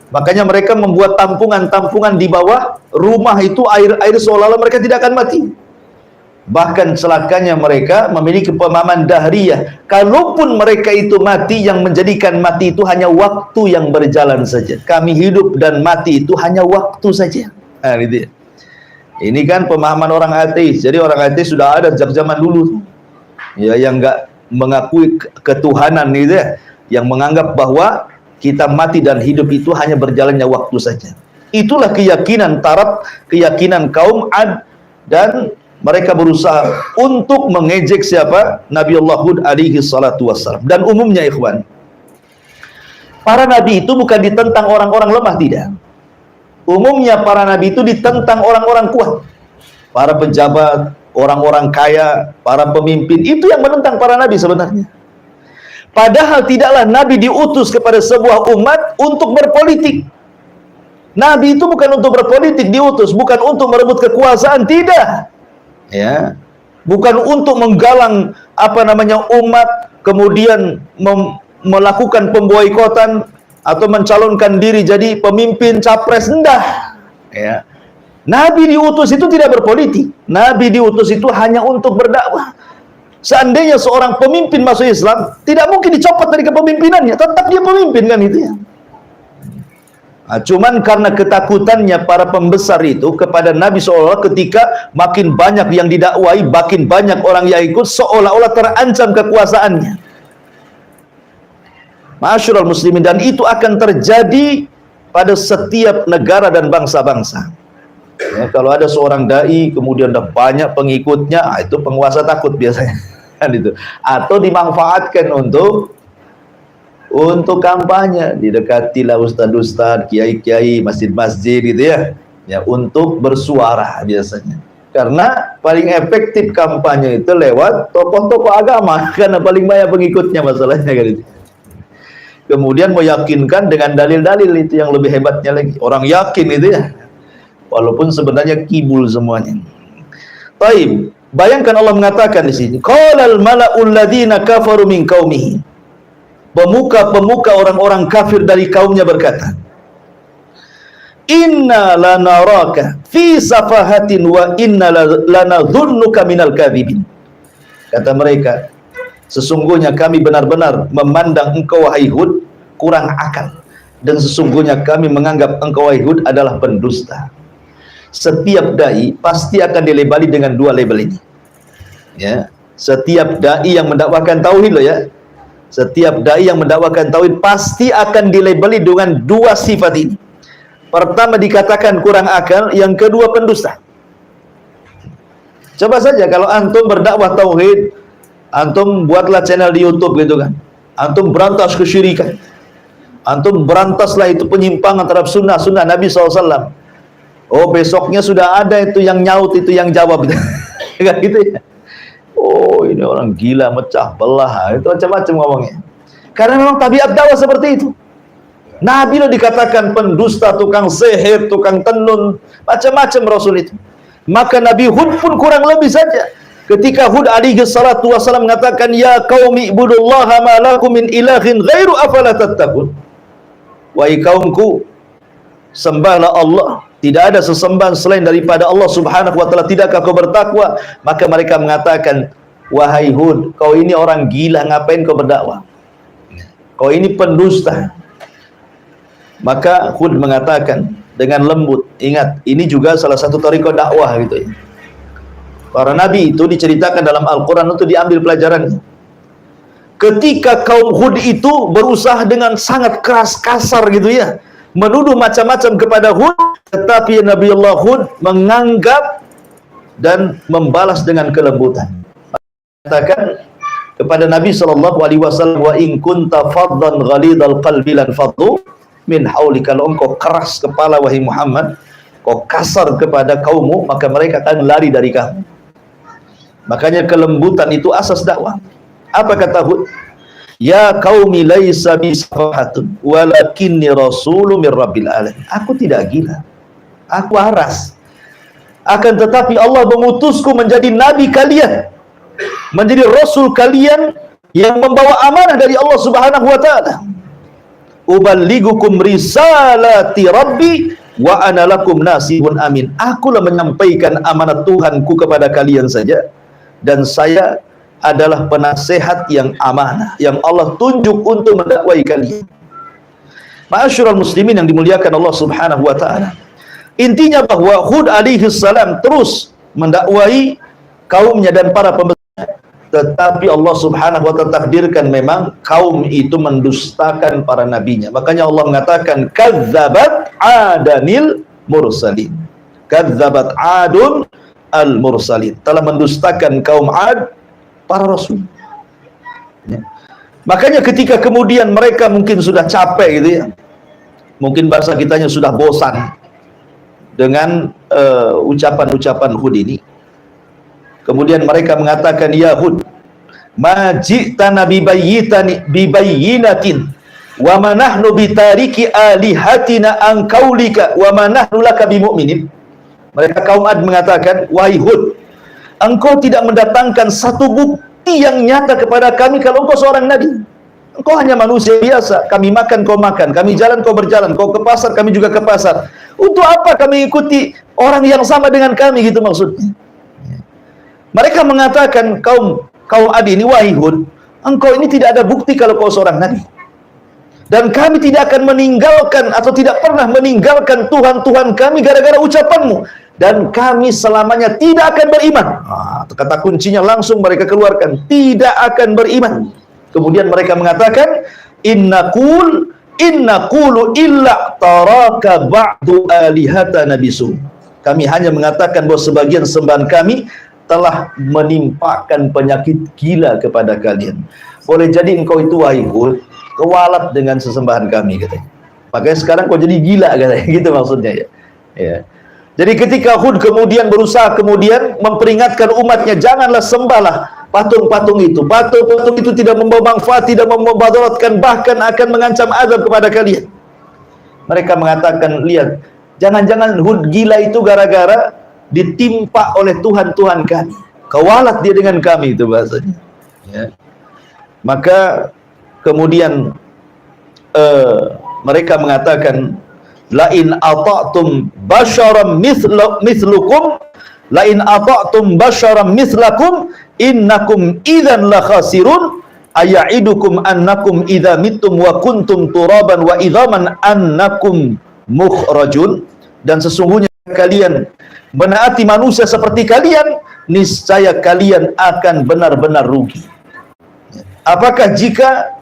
Makanya mereka membuat tampungan-tampungan di bawah rumah itu, air seolah-olah mereka tidak akan mati. Bahkan celakanya mereka memiliki pemahaman dahriyah, kalaupun mereka itu mati, yang menjadikan mati itu hanya waktu yang berjalan saja. Kami hidup dan mati itu hanya waktu saja. Nah, gitu ya. Ini kan pemahaman orang ateis. Jadi orang ateis sudah ada sejak zaman dulu. Ya, yang enggak mengakui ketuhanan gitu ya, yang menganggap bahwa kita mati dan hidup itu hanya berjalannya waktu saja. Itulah keyakinan taraf, keyakinan kaum Ad, dan mereka berusaha untuk mengejek siapa? Nabi Allah Hud alaihi salatu wassalam. Dan umumnya ikhwan, para nabi itu bukan ditentang orang-orang lemah, tidak. Umumnya para nabi itu ditentang orang-orang kuat, para pejabat, orang-orang kaya, para pemimpin. Itu yang menentang para nabi sebenarnya. Padahal tidaklah Nabi diutus kepada sebuah umat untuk berpolitik. Nabi itu bukan untuk berpolitik diutus, bukan untuk merebut kekuasaan, tidak. Ya, bukan untuk menggalang umat, kemudian melakukan pemboikotan atau mencalonkan diri jadi pemimpin capres, enggak. Ya. Nabi diutus itu tidak berpolitik. Nabi diutus itu hanya untuk berdakwah. Seandainya seorang pemimpin masuk Islam, tidak mungkin dicopot dari kepemimpinannya, tetap dia pemimpin kan itu ya. Nah, cuman karena ketakutannya para pembesar itu kepada Nabi, seolah-olah ketika makin banyak yang didakwai, makin banyak orang yang ikut, seolah-olah terancam kekuasaannya. Ma'asyiral muslimin, dan itu akan terjadi pada setiap negara dan bangsa-bangsa. Ya, kalau ada seorang dai kemudian ada banyak pengikutnya, itu penguasa takut biasanya kan itu. Atau dimanfaatkan untuk kampanye, didekatilah ustadz-ustadz, kiai-kiai, masjid-masjid gitu ya. Ya, untuk bersuara biasanya. Karena paling efektif kampanye itu lewat tokoh-tokoh agama karena paling banyak pengikutnya masalahnya kan itu. Kemudian meyakinkan dengan dalil-dalil itu yang lebih hebatnya lagi. Orang yakin itu ya. Walaupun sebenarnya kibul semuanya. Taib, bayangkan Allah mengatakan di sini, qalal mala'ul ladzina kafaru min qaumihi. Pemuka-pemuka orang-orang kafir dari kaumnya berkata, inna lanaraka fi safahatin wa inna lanadhunnuka minal kadhibin. Kata mereka, sesungguhnya kami benar-benar memandang engkau wahai Hud kurang akal, dan sesungguhnya kami menganggap engkau wahai Hud adalah pendusta. Setiap dai pasti akan dilabeli dengan dua label ini. Ya, setiap dai yang mendakwakan tauhid loh ya. Setiap dai yang mendakwakan tauhid pasti akan dilabeli dengan dua sifat ini. Pertama dikatakan kurang akal, yang kedua pendusta. Coba saja kalau antum berdakwah tauhid, antum buatlah channel di YouTube gitu kan. Antum berantas kesyirikan. Antum berantaslah itu penyimpangan terhadap sunnah Nabi SAW. Oh, besoknya sudah ada itu yang nyaut, itu yang jawab gitu. Kan gitu ya. Oh, ini orang gila, mecah belah, itu macam-macam ngomongnya. Karena memang tabiat dakwah seperti itu. Nabi lo dikatakan pendusta, tukang sihir, tukang tenun, macam-macam Rasul itu. Maka Nabi Hud pun kurang lebih saja. Ketika Hud alaihi salatu wasallam mengatakan, ya qaumi ibudullaha ma lakum min ilahin ghairu afala tattaqun. Wahai kaumku, sembahlah Allah, tidak ada sesembahan selain daripada Allah subhanahu wa ta'ala, tidakkah kau bertakwa? Maka mereka mengatakan, wahai Hud, kau ini orang gila, ngapain kau berdakwah? Kau ini pendusta. Maka Hud mengatakan dengan lembut, ingat, ini juga salah satu tariqah dakwah gitu ya. Para nabi itu diceritakan dalam Al-Quran untuk diambil pelajarannya. Ketika kaum Hud itu berusaha dengan sangat keras, kasar gitu ya, menuduh macam-macam kepada Hud, tetapi Nabi Allah Hud menganggap dan membalas dengan kelembutan. Katakan kepada Nabi SAW, wa in kunta faddan ghalidhal qalbi lan faddu min hauli. Kalau engkau keras kepala wahai Muhammad, kau kasar kepada kaummu, maka mereka akan lari dari kamu. Makanya kelembutan itu asas dakwah. Apa kata Hud? Ya qaumi laisa bisafahatun walakinni rasulun mir rabbil alamin. Aku tidak gila, aku waras. Akan tetapi Allah mengutusku menjadi nabi kalian, menjadi rasul kalian yang membawa amanah dari Allah subhanahu wa ta'ala. Uballigukum risalati rabbi wa ana lakum nasihun amin. Akulah menyampaikan amanat Tuhanku kepada kalian saja, dan saya adalah penasehat yang amanah yang Allah tunjuk untuk mendakwai kalian. Ma'asyiral muslimin yang dimuliakan Allah subhanahu wa ta'ala, intinya bahwa Hud alaihi salam terus mendakwai kaumnya dan para pembesar, tetapi Allah subhanahu wa ta'ala takdirkan memang kaum itu mendustakan para nabinya. Makanya Allah mengatakan kadzabat adanil mursalin. Kadzabat adun al mursalin, telah mendustakan kaum Ad para rasul. Ya. Makanya ketika kemudian mereka mungkin sudah capek gitu ya, mungkin bahasa kitanya sudah bosan dengan ucapan-ucapan Hud ini, kemudian mereka mengatakan, ya Hud, ma ji'tana bibayyinatin wa ma nahnu bitariki alihatina an qaulika wa ma nahnu laka bimu'minin. Mereka kaum Ad mengatakan, wahai Hud, engkau tidak mendatangkan satu bukti yang nyata kepada kami kalau engkau seorang nabi. Engkau hanya manusia biasa. Kami makan, kau makan. Kami jalan, kau berjalan. Kau ke pasar, kami juga ke pasar. Untuk apa kami ikuti orang yang sama dengan kami, gitu maksudnya. Mereka mengatakan, kaum Ad ini, wahai Hud, engkau ini tidak ada bukti kalau kau seorang nabi. Dan kami tidak akan meninggalkan atau tidak pernah meninggalkan Tuhan-Tuhan kami gara-gara ucapanmu. Dan kami selamanya tidak akan beriman. Kata kuncinya langsung mereka keluarkan, tidak akan beriman. Kemudian mereka mengatakan, inna qulu illa taraka ba'du alihatana bisu. Kami hanya mengatakan bahawa sebagian sembahan kami telah menimpakan penyakit gila kepada kalian. Boleh jadi engkau itu wahai Hud kewalat dengan sesembahan kami katanya. Makanya sekarang kau jadi gila katanya. Gitu maksudnya ya. Ya. Jadi ketika Hud kemudian berusaha memperingatkan umatnya, janganlah sembahlah patung-patung itu. Patung-patung itu tidak membawa manfaat, tidak memudaratkan, bahkan akan mengancam azab kepada kalian. Mereka mengatakan, lihat, jangan-jangan Hud gila itu gara-gara ditimpa oleh Tuhan-Tuhan kami. Kewalat dia dengan kami, itu bahasanya. Ya. Maka kemudian mereka mengatakan, lain ata'tum basyaram mithlukum lain ata'tum basyaram mithlakum innakum idzan la khasirun aya'idukum annakum idza mittum wa kuntum turaban wa idzaman annakum mukhrajun. Dan sesungguhnya kalian menaati manusia seperti kalian, niscaya kalian akan benar-benar rugi. Apakah jika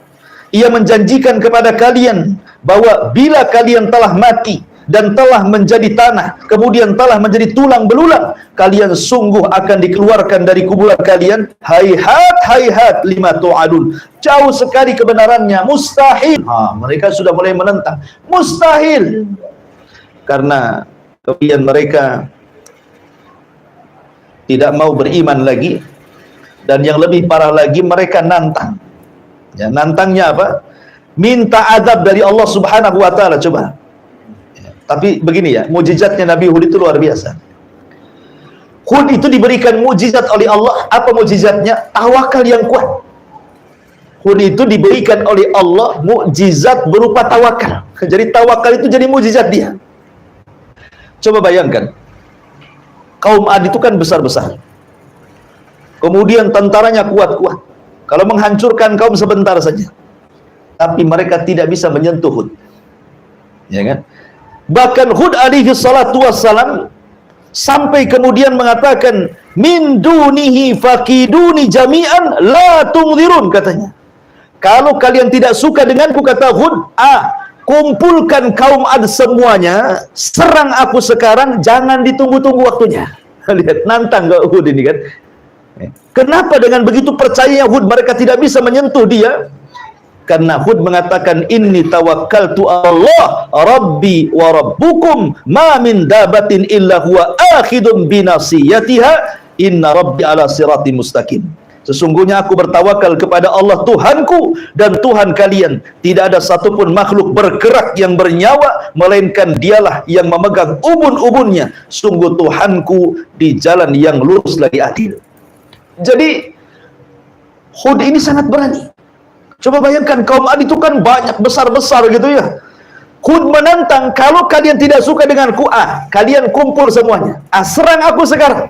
ia menjanjikan kepada kalian bahwa bila kalian telah mati dan telah menjadi tanah, kemudian telah menjadi tulang belulang, kalian sungguh akan dikeluarkan dari kuburan kalian? Hayhat lima tu'adun. Jauh sekali kebenarannya, mustahil. Mereka sudah mulai menentang, mustahil. Karena kemudian mereka tidak mau beriman lagi. Dan yang lebih parah lagi, mereka nantang. Ya, nantangnya apa? Minta azab dari Allah Subhanahu wa taala. Coba. Ya, tapi begini ya, mukjizatnya Nabi Hud itu luar biasa. Hud itu diberikan mukjizat oleh Allah. Apa mukjizatnya? Tawakal yang kuat. Hud itu diberikan oleh Allah mukjizat berupa tawakal. Jadi tawakal itu jadi mukjizat dia. Coba bayangkan. Kaum Ad itu kan besar-besar. Kemudian tentaranya kuat-kuat. Kalau menghancurkan kaum sebentar saja. Tapi mereka tidak bisa menyentuh Hud. Ya kan? Bahkan Hud alaihi salatu wassalam sampai kemudian mengatakan, min dunihi fakiduni jami'an la tungzirun, katanya. Kalau kalian tidak suka denganku, kata Hud, kumpulkan kaum Ad semuanya, serang aku sekarang, jangan ditunggu-tunggu waktunya. Lihat, nantang ke Hud ini kan. Kenapa dengan begitu percayanya Hud mereka tidak bisa menyentuh dia? Karena Hud mengatakan, inni tawakkaltu Allah rabbi wa rabbukum ma min dabatin illa huwa akhidun binasiyatiha inna rabbi ala sirati mustaqim. Sesungguhnya aku bertawakal kepada Allah Tuhanku dan Tuhan kalian. Tidak ada satupun makhluk bergerak yang bernyawa, melainkan dialah yang memegang ubun-ubunnya. Sungguh Tuhanku di jalan yang lurus lagi adil. Jadi Hud ini sangat berani. Coba bayangkan, kaum Ad itu kan banyak, besar-besar gitu ya. Hud menantang, kalau kalian tidak suka denganku, kalian kumpul semuanya, serang aku sekarang.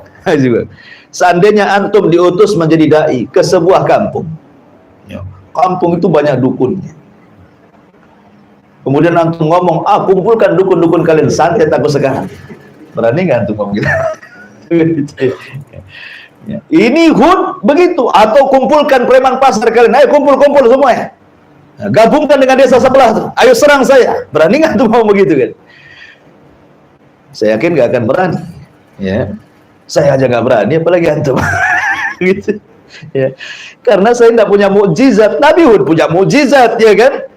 Seandainya antum diutus menjadi dai ke sebuah kampung, kampung itu banyak dukunnya, kemudian antum ngomong, kumpulkan dukun-dukun kalian, santet aku sekarang. Berani nggak antum ngomong gitu? Ya. Ini Hud begitu. Atau kumpulkan preman pasar kalian, ayo kumpul-kumpul semuanya, gabungkan dengan desa sebelah tuh, ayo serang saya. Berani nggak tuh mau begitu kan? Saya yakin nggak akan berani. Ya, saya aja nggak berani, apalagi antum. Gitu. Ya. Karena saya nggak punya mukjizat. Nabi Hud punya mukjizat, ya kan?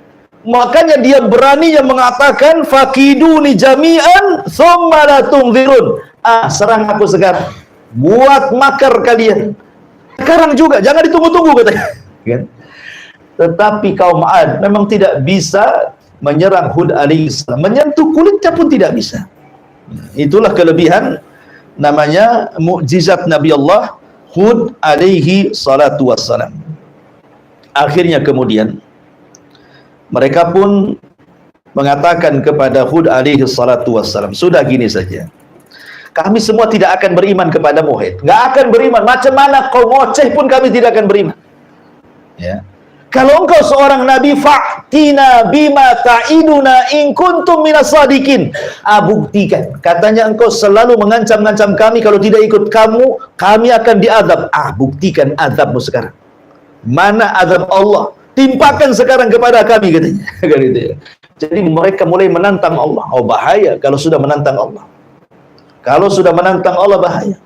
Makanya dia berani yang mengatakan, fakiduni jami'an tsumma la tungzirun. Serang aku sekarang. Buat makar kalian sekarang juga, jangan ditunggu-tunggu, katanya. Kan? Tetapi kaum Ad memang tidak bisa menyerang Hud alaihissalam, menyentuh kulitnya pun tidak bisa. Itulah kelebihan namanya mukjizat Nabi Allah Hud alaihi salatu wassalam. Akhirnya kemudian mereka pun mengatakan kepada Hud alaihi salatu wassalam, sudah gini saja, kami semua tidak akan beriman kepada Muhammad. Nggak akan beriman. Macam mana kau ngoceh pun kami tidak akan beriman. Ya. Kalau engkau seorang nabi, fa'tina bima ta'iduna in kuntum minas sadiqin. Buktikan. Katanya engkau selalu mengancam-ngancam kami, kalau tidak ikut kamu, kami akan diazab. Buktikan azabmu sekarang. Mana azab Allah? Timpakan sekarang kepada kami, katanya. Jadi mereka mulai menantang Allah. Bahaya kalau sudah menantang Allah. Kalau sudah menantang Allah bahaya.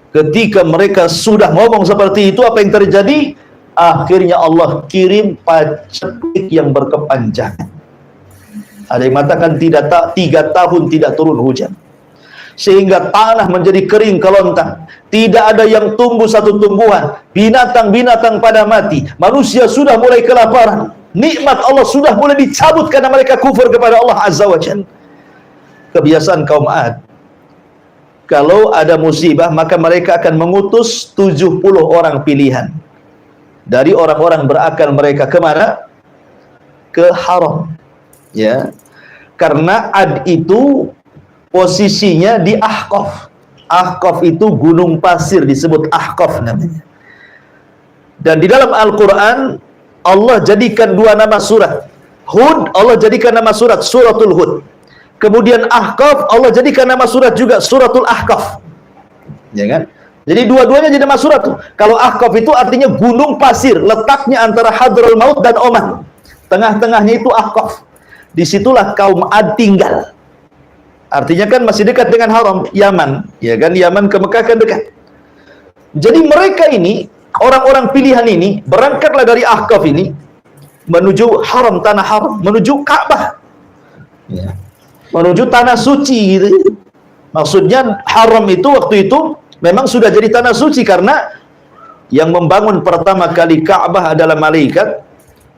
Ketika mereka sudah ngomong seperti itu, apa yang terjadi? Akhirnya Allah kirim paceklik yang berkepanjangan. Ada yang mengatakan 3 tahun tidak turun hujan, sehingga tanah menjadi kering kelontang. Tidak ada yang tumbuh satu tumbuhan. Binatang-binatang pada mati. Manusia sudah mulai kelaparan. Nikmat Allah sudah mulai dicabut karena mereka kufur kepada Allah Azza wa Jalla. Kebiasaan kaum Ad, kalau ada musibah maka mereka akan mengutus 70 orang pilihan dari orang-orang berakal mereka kemana? Ke haram. Ya, karena Ad itu posisinya di Ahqaf. Ahqaf itu gunung pasir, disebut Ahqaf namanya. Dan di dalam Al-Quran Allah jadikan 2 nama surat. Hud, Allah jadikan nama surat Suratul Hud. Kemudian Ahqaf, Allah jadikan nama surat juga Suratul Ahqaf. Ya kan? Jadi dua-duanya jadi nama surat tuh. Kalau Ahqaf itu artinya gunung pasir, letaknya antara Hadraul Maut dan Oman. Tengah-tengahnya itu Ahqaf. Disitulah kaum Ad tinggal. Artinya kan masih dekat dengan haram, Yaman. Ya kan, Yaman ke Mekah kan dekat. Jadi mereka ini, orang-orang pilihan ini, berangkatlah dari Ahqaf ini, menuju haram, tanah haram, menuju Ka'bah. Ya. Menuju tanah suci gitu. Maksudnya haram itu waktu itu memang sudah jadi tanah suci karena yang membangun pertama kali Ka'bah adalah malaikat.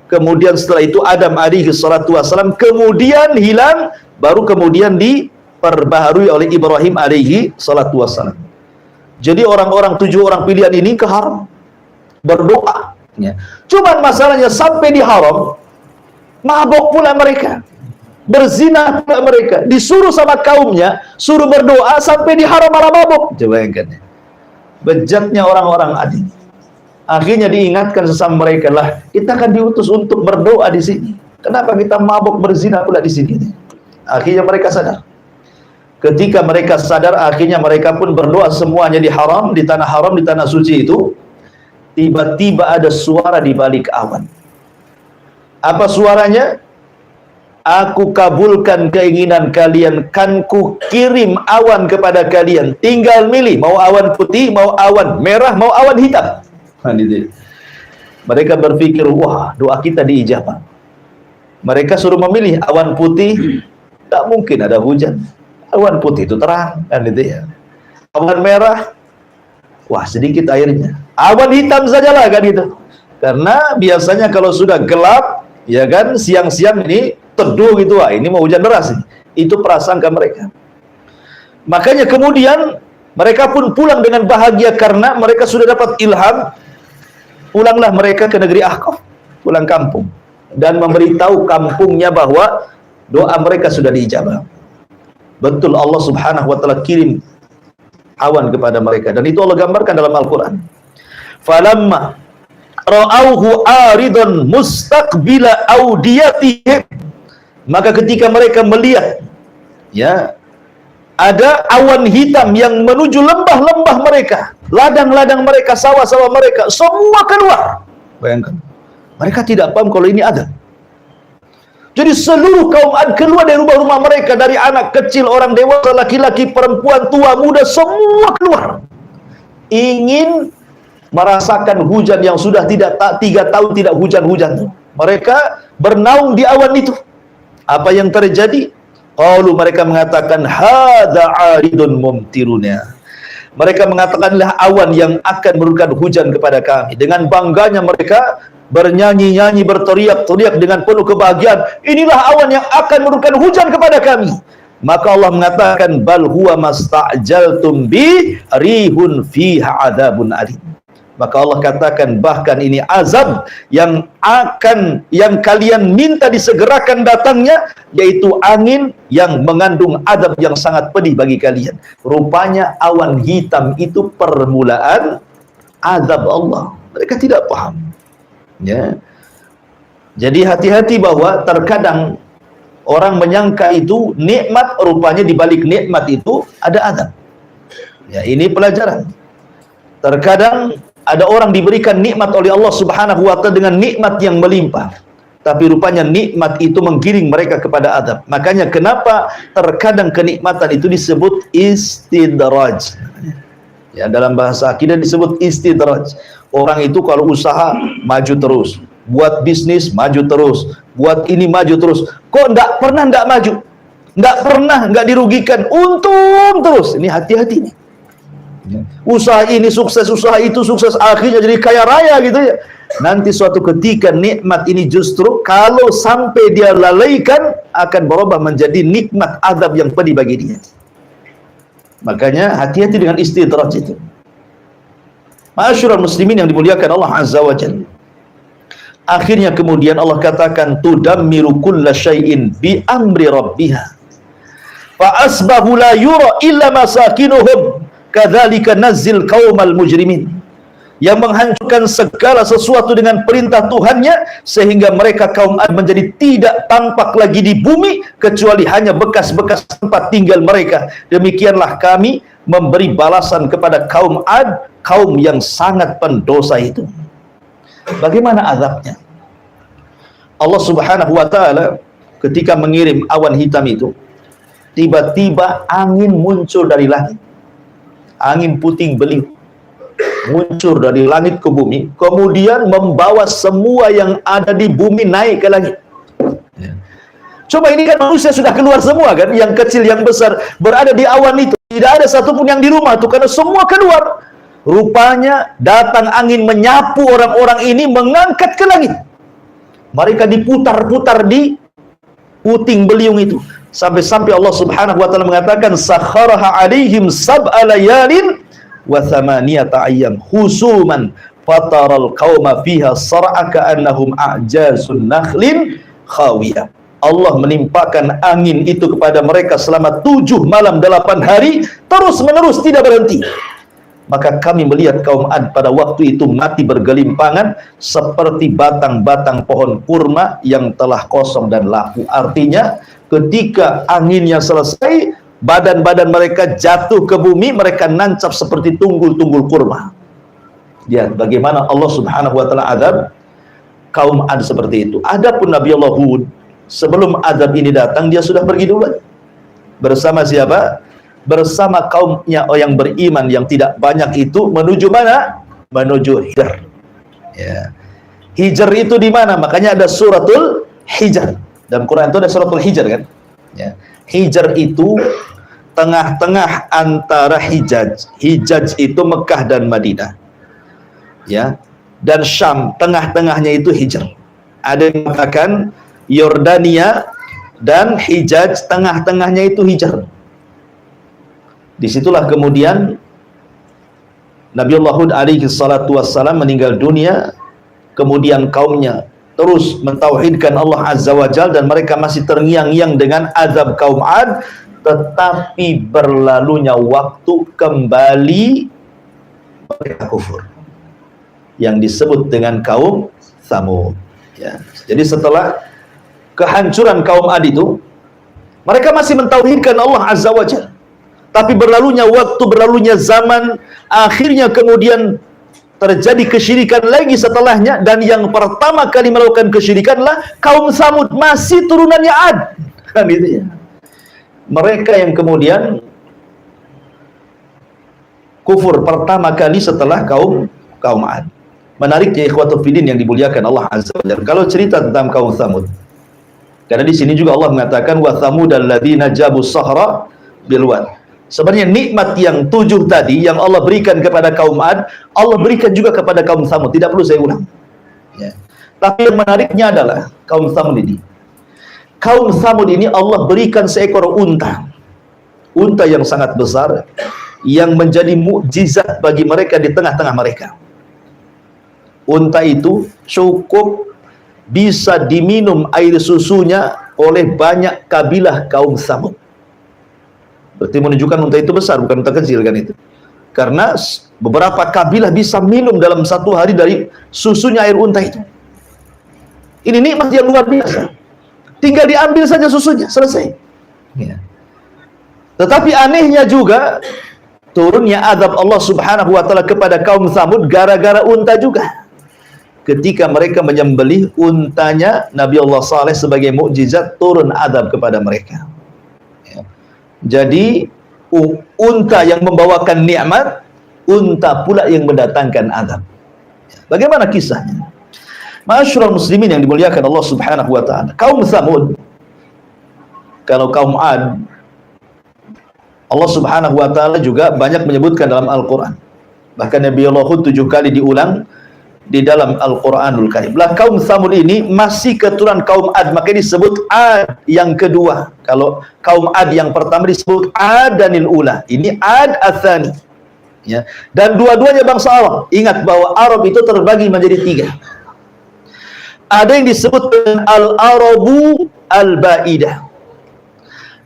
Kemudian setelah itu Adam alaihi salatu wassalam, kemudian hilang, baru kemudian diperbaharui oleh Ibrahim alaihi salatu wassalam. Jadi orang-orang 7 orang pilihan ini ke haram berdoa. Ya. Cuman masalahnya sampai di haram mabok pula mereka. Berzina pula mereka, disuruh sama kaumnya, suruh berdoa, sampai di haram malah mabuk. Coba bayangkan. Bejatnya orang-orang Adi. Akhirnya diingatkan sesama mereka, lah, kita akan diutus untuk berdoa di sini. Kenapa kita mabuk berzina pula di sini? Akhirnya mereka sadar. Ketika mereka sadar, akhirnya mereka pun berdoa semuanya di haram, di tanah suci itu. Tiba-tiba ada suara di balik awan. Apa suaranya? Aku kabulkan keinginan kalian, kan ku kirim awan kepada kalian. Tinggal milih, mau awan putih, mau awan merah, mau awan hitam. Mereka berpikir, wah, doa kita diijabah. Mereka suruh memilih awan putih, tak mungkin ada hujan. Awan putih itu terang, kan gitu ya. Awan merah, wah, sedikit airnya. Awan hitam sajalah, kan gitu. Karena biasanya kalau sudah gelap, ya kan, siang-siang ini teduh gitu, wah, ini mau hujan deras ini. Itu prasangka mereka. Makanya kemudian mereka pun pulang dengan bahagia karena mereka sudah dapat ilham. Pulanglah mereka ke negeri Ahqaf, pulang kampung, dan memberitahu kampungnya bahwa doa mereka sudah diijabah. Betul, Allah Subhanahu wa taala kirim awan kepada mereka, dan itu Allah gambarkan dalam Al-Qur'an. Falamma ra'auhu aridan mustaqbila audiyatihim, maka ketika mereka melihat, ya, ada awan hitam yang menuju lembah-lembah mereka, ladang-ladang mereka, sawah-sawah mereka, semua keluar. Bayangkan, mereka tidak paham kalau ini ada. Jadi seluruh kaum Ad keluar dari rumah-rumah mereka, dari anak kecil, orang dewasa, laki-laki, perempuan, tua, muda, semua keluar. Ingin merasakan hujan yang sudah 3 tahun tidak hujan-hujan. Mereka bernaung di awan itu. Apa yang terjadi? Qalu, mereka mengatakan, hadza 'aridun mumtiruna. Mereka mengatakanlah awan yang akan menurunkan hujan kepada kami. Dengan bangganya mereka bernyanyi-nyanyi, berteriak-teriak dengan penuh kebahagiaan. Inilah awan yang akan menurunkan hujan kepada kami. Maka Allah mengatakan, bal huwa masta'jaltum bi rihun fiha adzabun alim. Maka Allah katakan, bahkan ini azab yang kalian minta disegerakan datangnya, yaitu angin yang mengandung azab yang sangat pedih bagi kalian. Rupanya awan hitam itu permulaan azab Allah. Mereka tidak paham. Ya. Jadi hati-hati bahwa terkadang orang menyangka itu nikmat, rupanya di balik nikmat itu ada azab. Ya, ini pelajaran. Terkadang ada orang diberikan nikmat oleh Allah Subhanahu wa taala dengan nikmat yang melimpah. tapi rupanya nikmat itu menggiring mereka kepada azab. Makanya kenapa terkadang kenikmatan itu disebut istidraj. Ya, dalam bahasa akidah disebut istidraj. Orang itu kalau usaha maju terus, buat bisnis maju terus, buat ini maju terus. Kok enggak pernah enggak maju? Enggak pernah enggak dirugikan, untung terus. Ini hati-hati nih. Usaha ini sukses, usaha itu sukses, akhirnya jadi kaya raya gitu ya. Nanti suatu ketika nikmat ini justru kalau sampai dia lalaikan akan berubah menjadi nikmat azab yang pedih bagi dia. Makanya hati-hati dengan istidraj itu. Ma'asyiral muslimin yang dimuliakan Allah Azza wa Jalla. Akhirnya kemudian Allah katakan tudammiru kulla syai'in bi amri rabbiha. Fa asbahu la yura illa masakinuhum kadzalika nazzil qaumal mujrimin. Yang menghancurkan segala sesuatu dengan perintah Tuhannya sehingga mereka kaum Ad menjadi tidak tampak lagi di bumi kecuali hanya bekas-bekas tempat tinggal mereka. Demikianlah kami memberi balasan kepada kaum Ad, kaum yang sangat pendosa itu. Bagaimana azabnya? Allah Subhanahu wa taala ketika mengirim awan hitam itu, tiba-tiba angin muncul dari langit. Angin puting beliung muncul dari langit ke bumi, kemudian membawa semua yang ada di bumi naik ke langit. Coba ini kan manusia sudah keluar semua kan, yang kecil yang besar berada di awan itu, tidak ada satupun yang di rumah itu karena semua keluar. Rupanya datang angin menyapu orang-orang ini, mengangkat ke langit. Mereka diputar-putar di puting beliung itu, sampai-sampai Allah Subhanahu wa taala mengatakan sakharaha alaihim sab'a layalin wa thamaniyata ayyam husuman fataral qauma fiha sar'a ka'annahum a'jazun nakhlin khawiyah. Allah menimpakan angin itu kepada mereka selama 7 malam 8 hari terus menerus tidak berhenti. Maka kami melihat kaum Ad pada waktu itu mati bergelimpangan seperti batang-batang pohon kurma yang telah kosong dan laku. Artinya ketika anginnya selesai, badan-badan mereka jatuh ke bumi, mereka nancap seperti tunggul-tunggul kurma. Lihat bagaimana Allah Subhanahu wa taala azab kaum Ad seperti itu. Adapun Nabi Allah Hud, sebelum azab ini datang dia sudah pergi dulu. Bersama siapa? Bersama kaumnya yang beriman yang tidak banyak itu menuju mana? Menuju Hijr. Ya. Hijr itu di mana? Makanya ada suratul Hijr. Dalam Quran itu ada suratul Hijr kan? Ya. Hijr itu tengah-tengah antara Hijaz. Hijaz itu Mekah dan Madinah. Ya. Dan Syam, tengah-tengahnya itu Hijr. Ada yang mengatakan Yordania dan Hijaz, tengah-tengahnya itu Hijr. Disitulah kemudian Nabi Allah Hud alaihi salatu wassalam meninggal dunia, kemudian kaumnya terus mentauhidkan Allah Azza wa Jalla dan mereka masih terngiang-ngiang dengan azab kaum Ad, tetapi berlalunya waktu kembali mereka kufur yang disebut dengan kaum Tsamud. Ya. Jadi setelah kehancuran kaum Ad itu, mereka masih mentauhidkan Allah Azza wa Jalla. Tapi berlalunya waktu, berlalunya zaman, akhirnya kemudian terjadi kesyirikan lagi setelahnya, dan yang pertama kali melakukan kesyirikanlah kaum Tsamud, masih turunannya Ad. Kan gitu ya. Mereka yang kemudian kufur pertama kali setelah kaum Ad. Menariknya ikhwatul fillah yang dimuliakan Allah Azza wa Jalla, kalau cerita tentang kaum Tsamud, karena di sini juga Allah mengatakan wa tsamudal ladzina jabu sahra bil wad. Sebenarnya nikmat yang 7 tadi yang Allah berikan kepada kaum Ad, Allah berikan juga kepada kaum Tsamud. Tidak perlu saya ulang. Ya. Tapi yang menariknya adalah kaum Tsamud ini. Kaum Tsamud ini Allah berikan seekor unta. Unta yang sangat besar, yang menjadi mukjizat bagi mereka di tengah-tengah mereka. Unta itu cukup bisa diminum air susunya oleh banyak kabilah kaum Tsamud. Berarti menunjukkan unta itu besar, bukan unta kecil kan itu. Karena beberapa kabilah bisa minum dalam 1 hari dari susunya air unta itu. Ini nikmat yang luar biasa. Tinggal diambil saja susunya, selesai. Ya. Tetapi anehnya juga, turunnya azab Allah Subhanahu wa taala kepada kaum Tsamud gara-gara unta juga. ketika mereka menyembelih untanya Nabi Allah Saleh sebagai mukjizat turun adab kepada mereka. Ya. Jadi unta yang membawakan nikmat, unta pula yang mendatangkan adab. Bagaimana kisahnya? Ma'asyiral muslimin yang dimuliakan Allah Subhanahu wa taala. Kaum Tsamud, kalau kaum Ad, Allah Subhanahu wa taala juga banyak menyebutkan dalam Al-Qur'an. Bahkan Nabi Allah Hud 7 kali diulang di dalam Al-Qur'anul Karim. Lah kaum Tsamud ini masih keturunan kaum Ad, makanya disebut Ad yang kedua. Kalau kaum Ad yang pertama disebut Adanil Ula. Ini Ad Ats-Tsani. Ya. Dan dua-duanya bangsa Arab. Ingat bahwa Arab itu terbagi menjadi 3. Ada yang disebut dengan Al-Arabu Al-Ba'idah.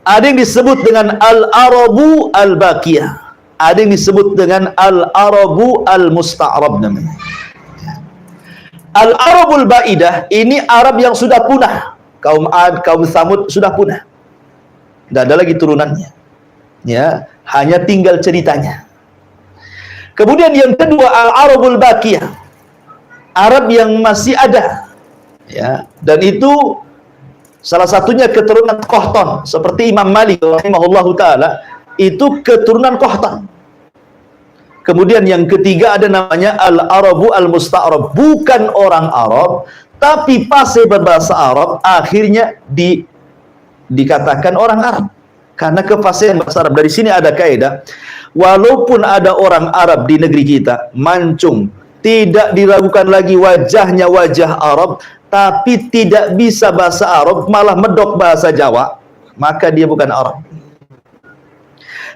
Ada yang disebut dengan Al-Arabu Al-Baqiyah. Ada yang disebut dengan Al-Arabu Al-Musta'rab namanya. Al-Arabul Ba'idah ini Arab yang sudah punah. Kaum Ad, kaum Tsamud sudah punah. Tidak ada lagi turunannya. Ya, hanya tinggal ceritanya. Kemudian yang kedua Al-Arabul Baqiyah. Arab yang masih ada. Ya, dan itu salah satunya keturunan Qahtan, seperti Imam Malik rahimahullahu taala itu keturunan Qahtan. Kemudian yang ketiga ada namanya Al-Arabu Al-Musta'rab, bukan orang Arab tapi fasih berbahasa Arab, akhirnya dikatakan orang Arab karena kefasihan bahasa Arab. Dari sini ada kaidah, walaupun ada orang Arab di negeri kita, mancung, tidak diragukan lagi wajahnya wajah Arab, tapi tidak bisa bahasa Arab, malah medok bahasa Jawa, maka dia bukan Arab.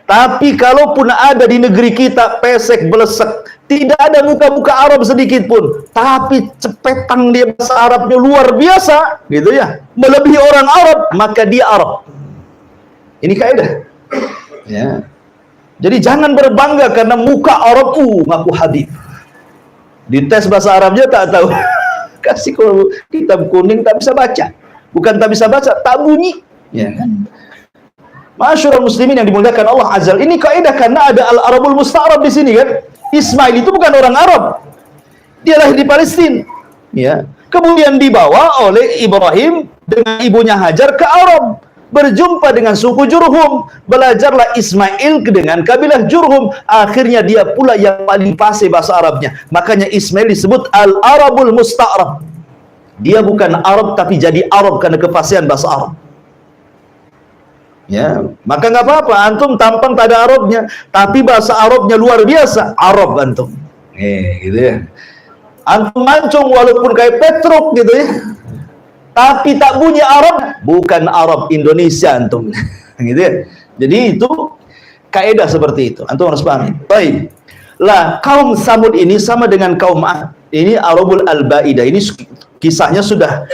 Tapi kalaupun ada di negeri kita pesek belesek, tidak ada muka-muka Arab sedikit pun, tapi cepetang dia bahasa Arabnya luar biasa, gitu ya, melebihi orang Arab, maka dia Arab. Ini kaidah. Ya. Jadi jangan berbangga karena muka Arab ngaku Habib. Dites bahasa Arabnya tak tahu. Kasih kitab kuning tak bisa baca, bukan tak bisa baca, tak bunyi, ya kan? Ma'asyiral muslimin yang dimuliakan Allah Azza, ini kaidah karena ada Al-Arabul Musta'rab di sini kan. Ismail itu bukan orang Arab, dia lahir di Palestina, ya. Kemudian dibawa oleh Ibrahim dengan ibunya Hajar ke Arab, berjumpa dengan suku Jurhum, belajarlah Ismail dengan kabilah Jurhum, akhirnya dia pula yang paling fasih bahasa Arabnya. Makanya Ismail disebut Al-Arabul Musta'rab. Dia bukan Arab tapi jadi Arab karena kefasihan bahasa Arab. Ya, maka nggak apa-apa antum tampang tak ada Arabnya, tapi bahasa Arabnya luar biasa, Arab antum. Gitu ya. Antum mancung walaupun kayak Petruk gitu ya, tapi tak bunyi Arab, bukan Arab Indonesia antum. Gitu ya. Jadi itu kaidah seperti itu. Antum harus pahami. Baik. Lah, kaum Tsamud ini sama dengan kaum Ad. Ini Arabul Al-Ba'idah. Ini kisahnya sudah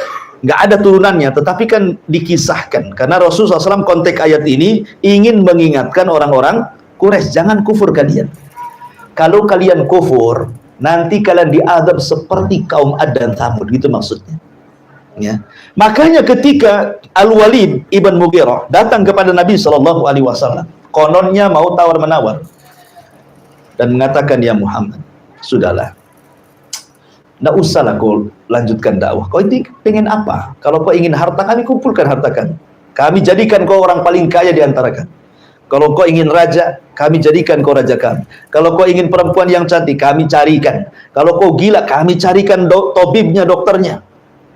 nggak ada turunannya, tetapi kan dikisahkan. Karena Rasulullah SAW konteks ayat ini ingin mengingatkan orang-orang Quraisy, jangan kufur kalian. Kalau kalian kufur, nanti kalian diazab seperti kaum Ad dan Tsamud, gitu maksudnya. Ya. Makanya ketika Al-Walid ibn Mughirah datang kepada Nabi SAW, kononnya mau tawar-menawar dan mengatakan, ya Muhammad, sudahlah, nggak usahlah kau lanjutkan dakwah. Kau ini pengen apa? Kalau kau ingin harta, kami kumpulkan harta kami. Kami jadikan kau orang paling kaya di antara kami. Kalau kau ingin raja, kami jadikan kau raja kami. Kalau kau ingin perempuan yang cantik, kami carikan. Kalau kau gila, kami carikan tabibnya, dokternya.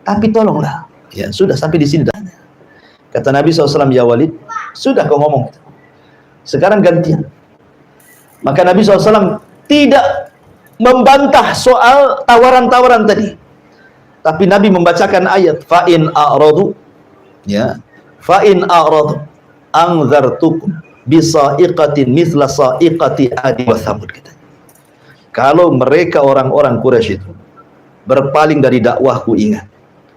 Tapi tolonglah, ya sudah sampai di sini dah. Kata Nabi SAW, ya Walid, sudah kau ngomong. Sekarang gantian. Maka Nabi SAW tidak membantah soal tawaran-tawaran tadi, tapi Nabi membacakan ayat fa'in a'radu, ya, fa'in a'radu anzartukum bisa'iqatin mithla sa'iqati adi wa thamud. Kalau mereka orang-orang Quraisy itu berpaling dari dakwahku, ingat,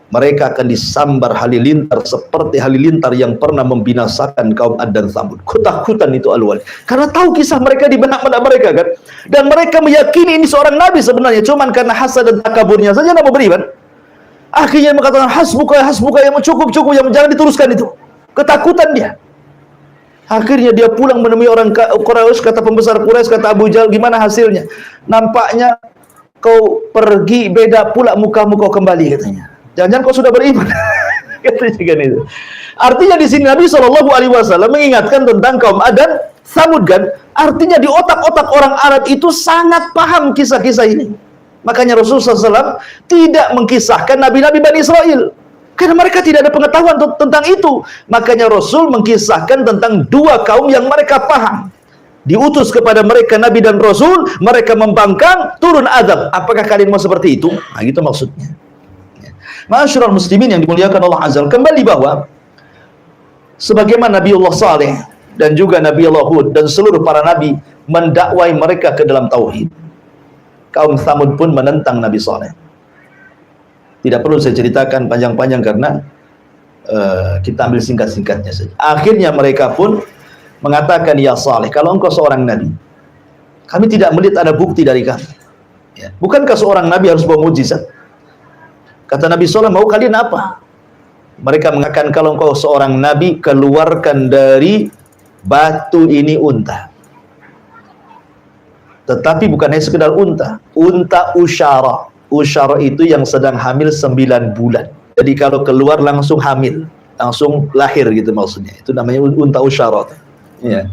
mereka akan disambar halilintar seperti halilintar yang pernah membinasakan kaum Ad dan Tsamud. Ketakutan itu Al-Walid, karena tahu kisah mereka di benak-benak mereka kan, dan mereka meyakini ini seorang nabi sebenarnya, cuman karena hasad dan takaburnya saja tidak mau beriman. Akhirnya mengatakan hasbuka, hasbuka, yang cukup, yang jangan diteruskan itu. Ketakutan dia. Akhirnya dia pulang menemui orang Quraisy, kata pembesar Quraisy, kata Abu Jahal, gimana hasilnya? Nampaknya kau pergi beda pula mukamu kau kembali katanya. Jangan-jangan kau sudah beriman. Katanya kan itu. Artinya di sini Nabi SAW mengingatkan tentang kaum Ad dan Tsamud kan. Artinya di otak-otak orang Arab itu sangat paham kisah-kisah ini. Makanya Rasulullah SAW tidak mengkisahkan Nabi-Nabi Bani Israel. Karena mereka tidak ada pengetahuan tentang itu. Makanya Rasul mengkisahkan tentang dua kaum yang mereka paham. Diutus kepada mereka Nabi dan Rasul, mereka membangkang, turun azab. Apakah kalian mau seperti itu? Nah, gitu maksudnya. Ma'asyiral muslimin yang dimuliakan Allah Azza, kembali bahwa sebagaimana Nabiullah Saleh dan juga Nabiullah Hud dan seluruh para nabi mendakwai mereka ke dalam tauhid, kaum Tsamud pun menentang Nabi Saleh. Tidak perlu saya ceritakan panjang-panjang karena kita ambil singkat-singkatnya saja. Akhirnya mereka pun mengatakan, ya Saleh, kalau engkau seorang nabi, kami tidak melihat ada bukti dari kamu. Ya. Bukankah seorang nabi harus bawa mujizat? Kata Nabi Saleh, mau kalian apa? Mereka mengatakan, kalau engkau seorang nabi, keluarkan dari batu ini unta. Tetapi bukan hanya sekedar unta, unta usyara. Usyara itu yang sedang hamil 9 bulan. Jadi kalau keluar langsung hamil, langsung lahir gitu maksudnya. Itu namanya unta usyara. Ya.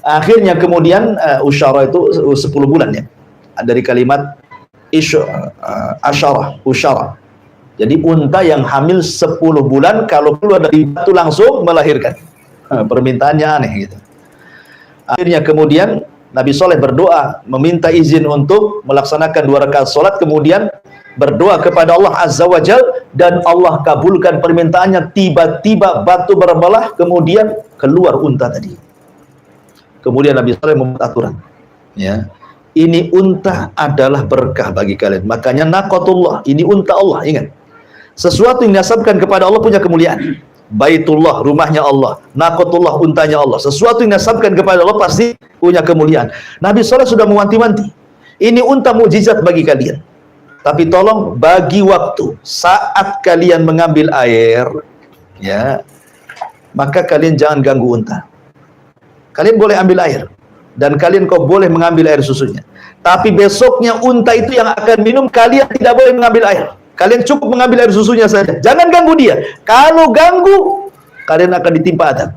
Akhirnya kemudian usyara itu 10 bulan ya. Dari kalimat asyara, usyara. Jadi unta yang hamil 10 bulan kalau keluar dari batu langsung melahirkan. Permintaannya aneh gitu. Akhirnya kemudian Nabi Saleh berdoa, meminta izin untuk melaksanakan 2 rakaat salat, kemudian berdoa kepada Allah Azza wa Jal, dan Allah kabulkan permintaannya. Tiba-tiba batu berbelah, kemudian keluar unta tadi. Kemudian Nabi Saleh membuat aturan. Ya. Ini unta adalah berkah bagi kalian. Makanya naqatullah, ini unta Allah, ingat. Sesuatu yang dinasabkan kepada Allah punya kemuliaan. Baitullah, rumahnya Allah. Naqatullah, untanya Allah. Sesuatu yang dinasabkan kepada Allah pasti punya kemuliaan. Nabi Saleh sudah mewanti-wanti. Ini unta mukjizat bagi kalian. Tapi tolong bagi waktu. Saat kalian mengambil air, ya, maka kalian jangan ganggu unta. Kalian boleh ambil air. Dan kalian kau boleh mengambil air susunya. Tapi besoknya unta itu yang akan minum, kalian tidak boleh mengambil air. Kalian cukup mengambil air susunya saja. Jangan ganggu dia. Kalau ganggu, kalian akan ditimpa adab.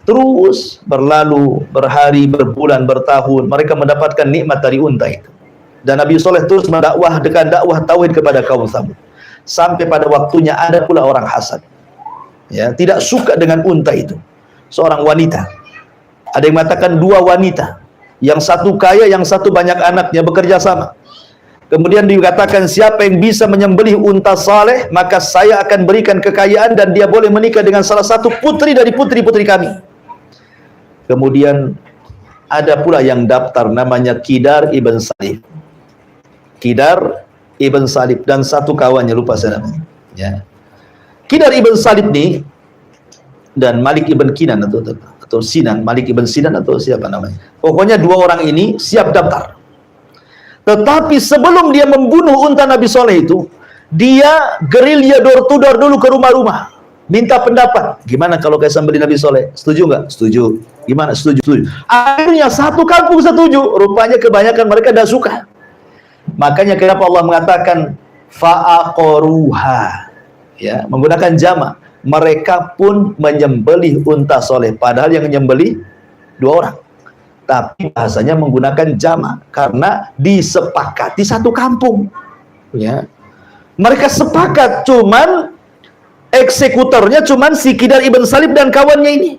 Terus berlalu, berhari, berbulan, bertahun, mereka mendapatkan nikmat dari unta itu. Dan Nabi Saleh terus mendakwahkan dakwah tauhid kepada kaum Tsamud. Sampai pada waktunya ada pula orang hasad. Ya, tidak suka dengan unta itu. Seorang wanita. Ada yang mengatakan 2 wanita. Yang satu kaya, yang satu banyak anaknya, bekerja sama. Kemudian dikatakan, siapa yang bisa menyembelih unta Saleh, maka saya akan berikan kekayaan dan dia boleh menikah dengan salah satu putri dari putri-putri kami. Kemudian ada pula yang daftar, namanya Kidar ibn Salib. Kidar ibn Salib dan satu kawannya, lupa saya namanya. Ya. Kidar ibn Salib nih dan Malik ibn Kinan atau Sinan, Malik ibn Sinan atau siapa namanya. Pokoknya 2 orang ini siap daftar. Tetapi sebelum dia membunuh unta Nabi Saleh itu, dia gerilya door to door dulu ke rumah-rumah. Minta pendapat. Gimana kalau kayak sembelih Nabi Saleh? Setuju nggak? Setuju. Gimana? Setuju. Setuju. Akhirnya satu kampung setuju. Rupanya kebanyakan mereka tidak suka. Makanya kenapa Allah mengatakan fa'aqaruha. Ya, menggunakan jama. Mereka pun menyembelih unta Saleh. Padahal yang menyembelih 2 orang. Tapi bahasanya menggunakan jama karena disepakati satu kampung. Ya. Mereka sepakat, cuman eksekutornya cuman si Kidar ibn Salib dan kawannya ini.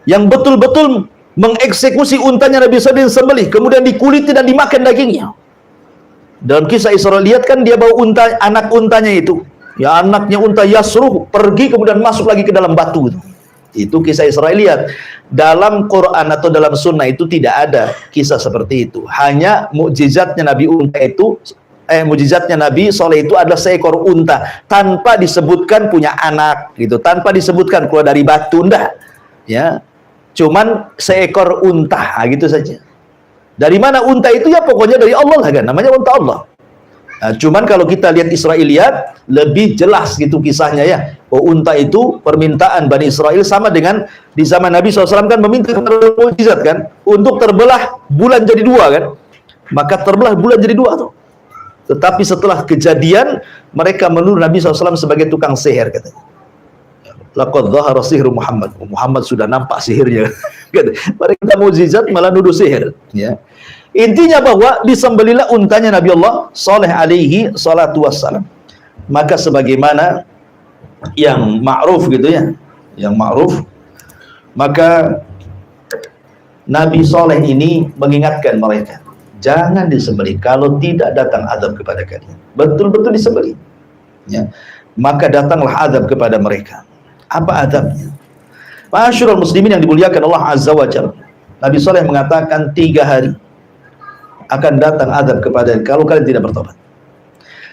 Yang betul-betul mengeksekusi untanya Nabi Saleh sembelih, kemudian dikuliti dan dimakan dagingnya. Dalam kisah Isra lihat kan dia bawa unta, anak untanya itu. Ya, anaknya unta Yasruh pergi kemudian masuk lagi ke dalam batu itu. Itu kisah Isra lihat. Dalam Quran atau dalam sunnah itu tidak ada kisah seperti itu. Hanya mukjizatnya Nabi unta itu, mukjizatnya Nabi Saleh itu adalah seekor unta tanpa disebutkan punya anak gitu, tanpa disebutkan keluar dari batu, enggak. Ya. Cuman seekor unta, gitu saja. Dari mana unta itu? Ya pokoknya dari Allah lah kan, namanya unta Allah. Nah, cuman kalau kita lihat Israiliyat lebih jelas gitu kisahnya ya. Oh, unta itu permintaan Bani Israel sama dengan di zaman Nabi SAW kan meminta kepada mukjizat kan untuk terbelah bulan jadi 2 kan. Maka terbelah bulan jadi dua tuh. Tetapi setelah kejadian, mereka menuduh Nabi SAW sebagai tukang sihir, katanya. Laqad dhahara sihru Muhammad. Muhammad sudah nampak sihirnya. Mereka mukjizat malah nuduh sihir. Ya. Intinya bahwa disembelilah untanya Nabi Allah Saleh alaihi salatu wassalam. Maka sebagaimana yang ma'ruf gitu ya, yang ma'ruf, maka Nabi Saleh ini mengingatkan mereka, jangan disembelih, kalau tidak datang azab kepada kalian. Betul-betul disembelih. Ya. Maka datanglah azab kepada mereka. Apa azabnya? Ma'asyiral muslimin yang dimuliakan Allah Azza wa Jalla. Nabi Saleh mengatakan 3 hari akan datang azab kepada kalau kalian tidak bertobat.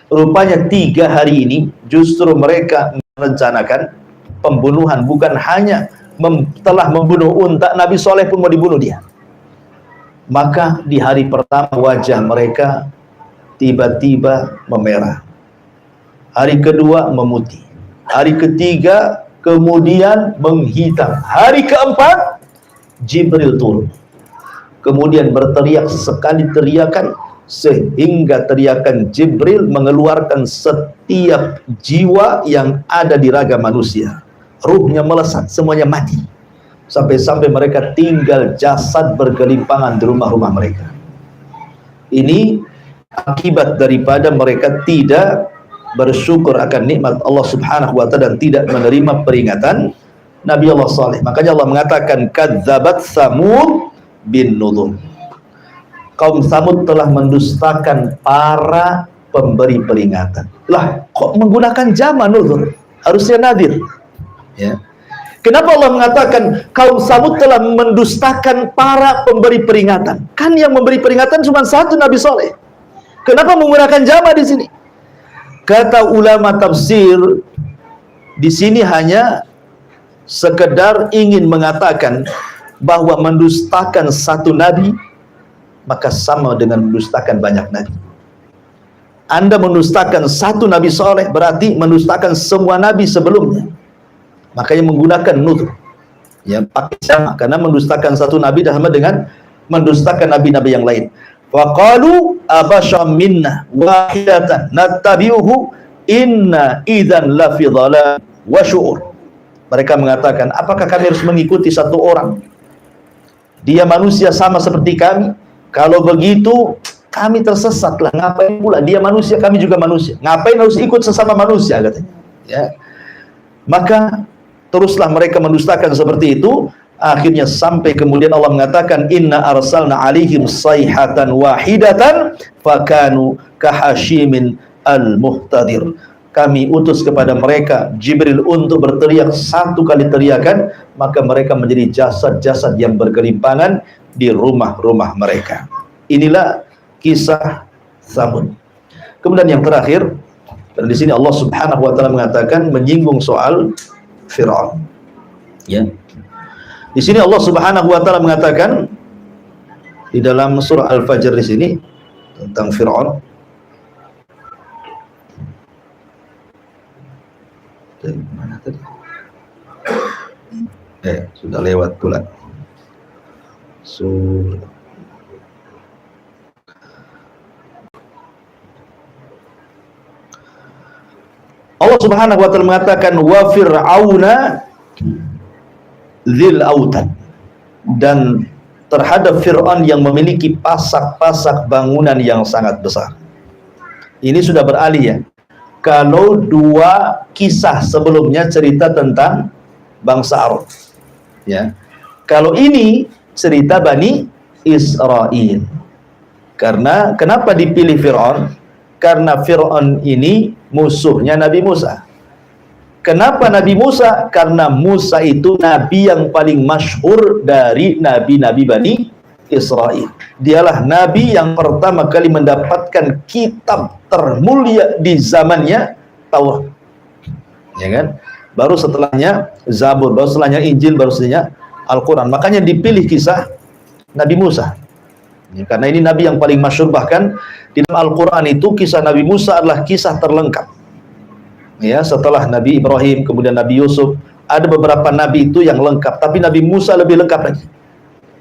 Rupanya 3 hari ini justru mereka merencanakan pembunuhan, bukan hanya telah membunuh unta, Nabi Saleh pun mau dibunuh dia. Maka di hari pertama wajah mereka tiba-tiba memerah. Hari kedua memutih. Hari ketiga kemudian menghitam. Hari keempat Jibril turun. Kemudian berteriak sekali teriakan sehingga teriakan Jibril mengeluarkan setiap jiwa yang ada di raga manusia. Ruhnya melesat, semuanya mati. Sampai-sampai mereka tinggal jasad bergelimpangan di rumah-rumah mereka. Ini akibat daripada mereka tidak bersyukur akan nikmat Allah Subhanahu wa ta'ala dan tidak menerima peringatan Nabi Allah Saleh. Makanya Allah mengatakan kadzabat Tsamud bin nudhur. Kaum Tsamud telah mendustakan para pemberi peringatan. Lah, kok menggunakan jama nudhur? Harusnya nadir. Ya. Kenapa Allah mengatakan kaum Tsamud telah mendustakan para pemberi peringatan? Kan yang memberi peringatan cuma satu, Nabi Saleh. Kenapa menggunakan jama di sini? Kata ulama tafsir, di sini hanya sekedar ingin mengatakan bahwa mendustakan satu nabi maka sama dengan mendustakan banyak nabi. Anda mendustakan satu Nabi Saleh berarti mendustakan semua nabi sebelumnya. Makanya menggunakan nudhur. Ya, pakai sama karena mendustakan satu nabi sama dengan mendustakan nabi-nabi yang lain. Wa qalu abasyam minna wahidatan nattabi'uhu inna idzan la fi dhalal wa syu'ur. Mereka mengatakan, apakah kami harus mengikuti satu orang? Dia manusia sama seperti kami. Kalau begitu kami tersesat lah. Ngapain pula dia manusia, kami juga manusia. Ngapain harus ikut sesama manusia, katanya. Ya. Maka teruslah mereka mendustakan seperti itu. Akhirnya sampai kemudian Allah mengatakan inna arsalna alaihim sayhatan wahidatan fakanu kahashimin al-muhtadir. Kami utus kepada mereka Jibril untuk berteriak satu kali teriakan, maka mereka menjadi jasad-jasad yang bergelimpangan di rumah-rumah mereka. Inilah kisah Tsamud. Kemudian yang terakhir, dan di sini Allah Subhanahu wa taala mengatakan menyinggung soal Firaun. Ya. Di sini Allah Subhanahu wa taala mengatakan di dalam surah Al-Fajr di sini tentang Firaun. Mana tadi? Sudah lewat pula. Allah Subhanahu wa taala mengatakan wa fir'auna dzil autad, dan terhadap Fir'aun yang memiliki pasak-pasak bangunan yang sangat besar. Ini sudah beralih ya. Kalau dua kisah sebelumnya cerita tentang bangsa Arab, ya. Kalau ini cerita Bani Israel. Karena kenapa dipilih Fir'aun? Karena Fir'aun ini musuhnya Nabi Musa. Kenapa Nabi Musa? Karena Musa itu nabi yang paling masyhur dari nabi-nabi Bani Israel. Dialah nabi yang pertama kali mendapatkan kitab termulia di zamannya, Taurat. Ya kan? Baru setelahnya Zabur, baru setelahnya Injil, baru setelahnya Al-Quran. Makanya dipilih kisah Nabi Musa. Ya, karena ini nabi yang paling masyhur, bahkan di dalam Al-Quran itu kisah Nabi Musa adalah kisah terlengkap. Ya, setelah Nabi Ibrahim, kemudian Nabi Yusuf, ada beberapa nabi itu yang lengkap, tapi Nabi Musa lebih lengkap lagi.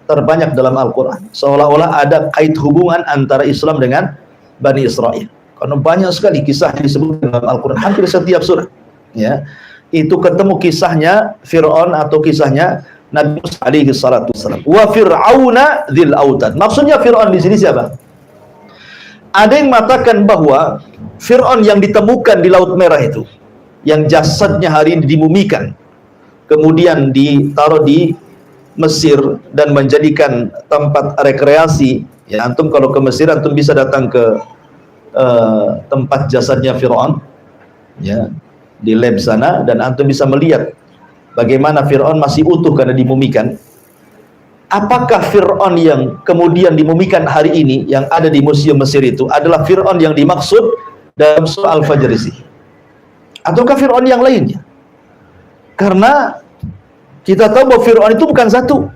terbanyak dalam Al-Quran. Seolah-olah ada kait hubungan antara Islam dengan Bani Israel. Karena banyak sekali kisah yang disebut dalam Al-Quran, hampir setiap surah. Ya, itu ketemu kisahnya Fir'aun atau kisahnya Nabi Musa alaihi salatu wassalam. Wa Fir'auna dzil autad. Maksudnya Fir'aun di sini siapa? Ada yang mengatakan bahwa Fir'aun yang ditemukan di Laut Merah itu, yang jasadnya hari ini dimumikan, kemudian ditaruh di Mesir dan menjadikan tempat rekreasi. Ya, antum kalau ke Mesir, antum bisa datang ke tempat jasadnya Fir'aun, ya, di lab sana, dan antum bisa melihat bagaimana Fir'aun masih utuh karena dimumikan. Apakah Fir'aun yang kemudian dimumikan hari ini yang ada di Museum Mesir itu adalah Fir'aun yang dimaksud dalam surah Al-Fajr ini, ataukah Fir'aun yang lainnya? Karena kita tahu bahwa Fir'aun itu bukan satu.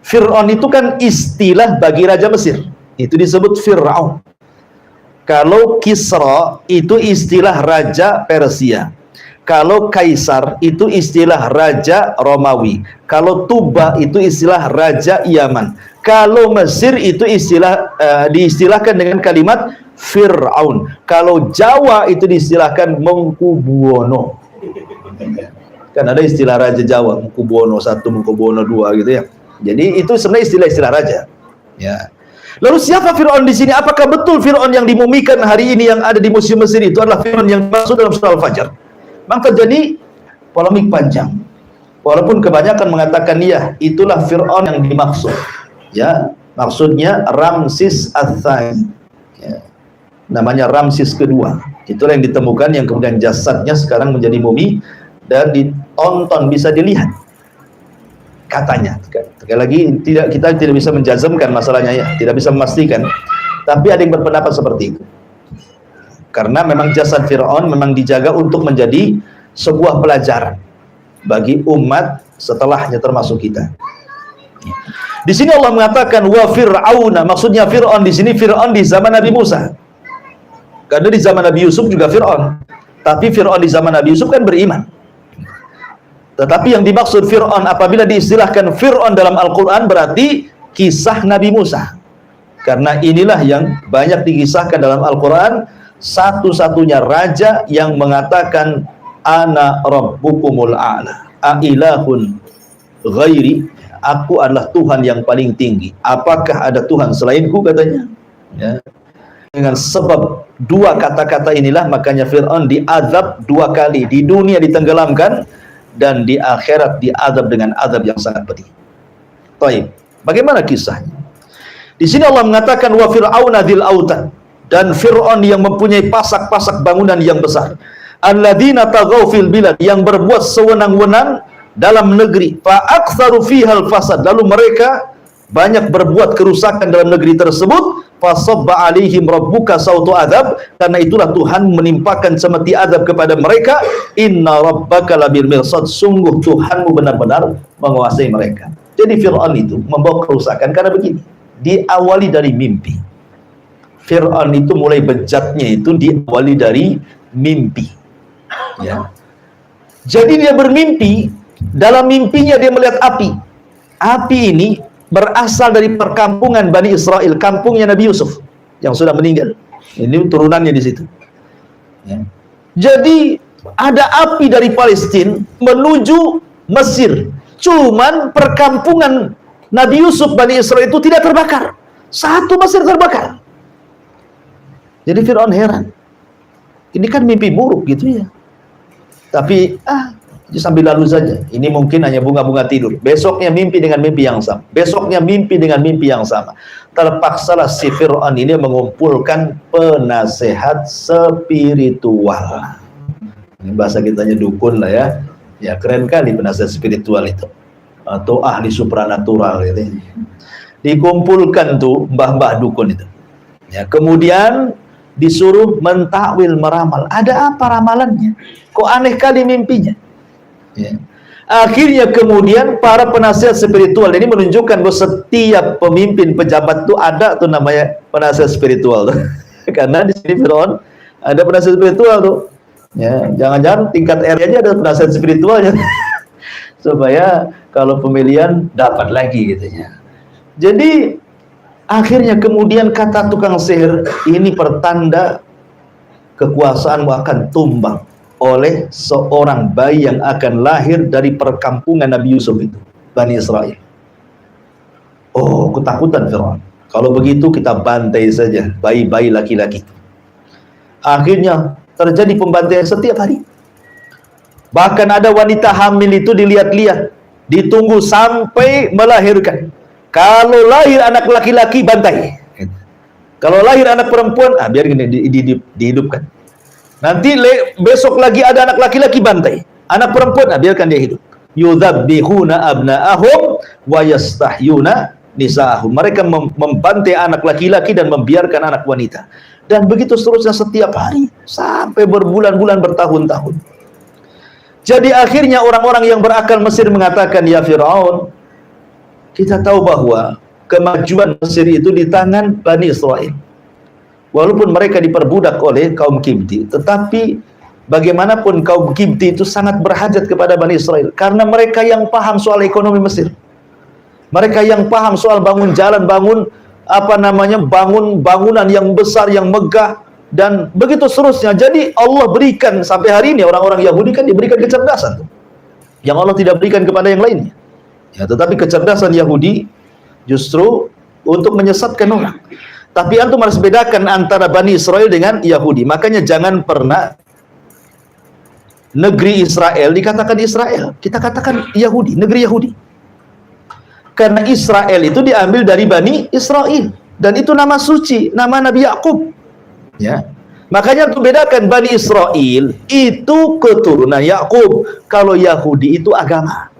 Fir'aun itu kan istilah bagi raja Mesir, itu disebut Fir'aun. Kalau Kisra itu istilah raja Persia, kalau Kaisar itu istilah raja Romawi, kalau Tuba itu istilah raja Yaman, kalau Mesir itu diistilahkan dengan kalimat Fir'aun, kalau Jawa itu diistilahkan Mengkubuwono. Kan ada istilah raja Jawa, Mengkubuwono I, Mengkubuwono II gitu ya. Jadi itu sebenarnya istilah-istilah raja. Ya. Lalu siapa Fir'aun di sini? Apakah betul Fir'aun yang dimumikan hari ini yang ada di Museum Mesir itu adalah Fir'aun yang dimaksud dalam surah Al-Fajr? Maka terjadi polemik panjang. Walaupun kebanyakan mengatakan iya, itulah Fir'aun yang dimaksud. Ya, maksudnya Ramsis Ats-Tsani. Ya. Namanya Ramsis kedua. Itulah yang ditemukan, yang kemudian jasadnya sekarang menjadi mumi dan ditonton, bisa dilihat. Katanya, sekali lagi kita tidak bisa menjazmkan masalahnya ya, tidak bisa memastikan, tapi ada yang berpendapat seperti itu. Karena memang jasad Fir'aun memang dijaga untuk menjadi sebuah pelajaran bagi umat setelahnya termasuk kita. Di sini Allah mengatakan wa Fir'auna, maksudnya Fir'aun di sini Fir'aun di zaman Nabi Musa. Karena di zaman Nabi Yusuf juga Fir'aun, tapi Fir'aun di zaman Nabi Yusuf kan beriman. Tetapi yang dimaksud Fir'aun apabila diistilahkan Fir'aun dalam Al-Quran berarti kisah Nabi Musa. Karena inilah yang banyak dikisahkan dalam Al-Quran, satu-satunya raja yang mengatakan ana rabbukumul a'la a'ilahun ghairi, aku adalah Tuhan yang paling tinggi, apakah ada Tuhan selainku, katanya. Ya. Dengan sebab dua kata-kata inilah makanya Fir'aun diazab dua kali, di dunia ditenggelamkan dan di akhirat diazab dengan azab yang sangat pedih. Baik, bagaimana kisahnya? Di sini Allah mengatakan wa Fir'auna dzil autad, dan Fir'aun yang mempunyai pasak-pasak bangunan yang besar, alladzina taghaw fil bilad, yang berbuat sewenang-wenang dalam negeri, fa aktsaru fihal fasad, lalu mereka banyak berbuat kerusakan dalam negeri tersebut, fasabba alaihim rabbuka sautu adzab, karena itulah Tuhan menimpakan semeti azab kepada mereka, inna rabbaka labil mirsad, sungguh Tuhanmu benar-benar menguasai mereka. Jadi Fir'aun itu membawa kerusakan karena begini, diawali dari mimpi. Fir'aun itu mulai bejatnya itu diawali dari mimpi. Ya. Jadi dia bermimpi, dalam mimpinya dia melihat api. Api ini berasal dari perkampungan Bani Israel, kampungnya Nabi Yusuf yang sudah meninggal. Ini turunannya di situ. Ya. Jadi ada api dari Palestina menuju Mesir. Cuman perkampungan Nabi Yusuf Bani Israel itu tidak terbakar. Satu Mesir terbakar. Jadi Fir'aun heran. Ini kan mimpi buruk gitu ya. Tapi sambil lalu saja. Ini mungkin hanya bunga-bunga tidur. Besoknya mimpi dengan mimpi yang sama. Besoknya mimpi dengan mimpi yang sama. Terpaksalah si Fir'aun ini mengumpulkan penasehat spiritual. Ini bahasa kitanya dukun lah ya. Ya keren kali penasehat spiritual itu. Atau ahli supranatural gitu. Dikumpulkan tuh mbah-mbah dukun itu. Ya, kemudian disuruh mentakwil, meramal. Ada apa ramalannya? Kok aneh kali mimpinya? Ya. Akhirnya kemudian para penasihat spiritual ini menunjukkan bahwa setiap pemimpin pejabat itu ada tuh namanya penasihat spiritual tuh. Karena di sini Fir'aun ada penasihat spiritual tuh. Ya, jangan-jangan tingkat RT aja ada penasihat spiritualnya. Supaya kalau pemilihan dapat lagi gitu ya. Jadi akhirnya kemudian kata tukang sihir, ini pertanda kekuasaanmu akan tumbang oleh seorang bayi yang akan lahir dari perkampungan Nabi Yusuf itu, Bani Israel. Oh, ketakutan Fir'aun. Kalau begitu kita bantai saja bayi-bayi laki-laki. Akhirnya terjadi pembantaian setiap hari. Bahkan ada wanita hamil itu dilihat-lihat, ditunggu sampai melahirkan. Kalau lahir anak laki-laki, bantai. Kalau lahir anak perempuan, biar gini, dihidupkan. Nanti besok lagi ada anak laki-laki, bantai. Anak perempuan, biarkan dia hidup. Yudzabbihuna abna'ahum wa yastahyuna nisa'ahum. Mereka membantai anak laki-laki dan membiarkan anak wanita. Dan begitu seterusnya setiap hari sampai berbulan-bulan, bertahun-tahun. Jadi akhirnya orang-orang yang berakal Mesir mengatakan, ya Fir'aun, kita tahu bahwa kemajuan Mesir itu di tangan Bani Israel. Walaupun mereka diperbudak oleh kaum Kibti, tetapi bagaimanapun kaum Kibti itu sangat berhajat kepada Bani Israel, karena mereka yang paham soal ekonomi Mesir. Mereka yang paham soal bangun jalan, bangun bangunan yang besar, yang megah, dan begitu seterusnya. Jadi Allah berikan sampai hari ini orang-orang Yahudi kan diberikan kecerdasan tuh, yang Allah tidak berikan kepada yang lainnya. Ya, tetapi kecerdasan Yahudi justru untuk menyesatkan orang. Tapi antum harus bedakan antara Bani Israel dengan Yahudi. Makanya jangan pernah negeri Israel dikatakan Israel, kita katakan Yahudi, negeri Yahudi. Karena Israel itu diambil dari Bani Israel, dan itu nama suci, nama Nabi Yakub. Ya. Makanya harus bedakan, Bani Israel itu keturunan Yakub, kalau Yahudi itu agama.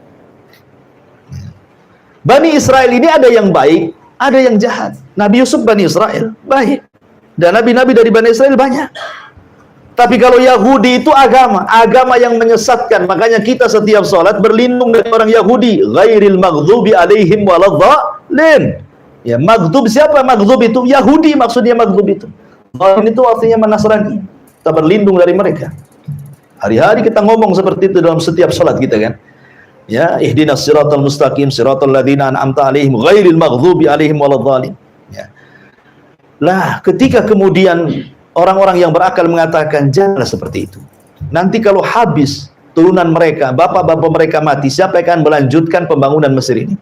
Bani Israel ini ada yang baik, ada yang jahat. Nabi Yusuf Bani Israel baik, dan nabi-nabi dari Bani Israel banyak. Tapi kalau Yahudi itu agama yang menyesatkan. Makanya kita setiap sholat berlindung dari orang Yahudi, ghairil maghdubi alaihim waladhdallin. Ya, maghdub siapa? Maghdub itu Yahudi, maksudnya maghdub itu. Dhalin itu artinya Nasrani. Kita berlindung dari mereka. Hari-hari kita ngomong seperti itu dalam setiap sholat kita kan. Ya, ihdinas siratal mustaqim siratal ladzina an'amta alaihim ghairil maghdubi alaihim waladhdallin. Ya. Lah, ketika kemudian orang-orang yang berakal mengatakan janganlah seperti itu. Nanti kalau habis turunan mereka, bapak-bapak mereka mati, siapa yang akan melanjutkan pembangunan Mesir ini?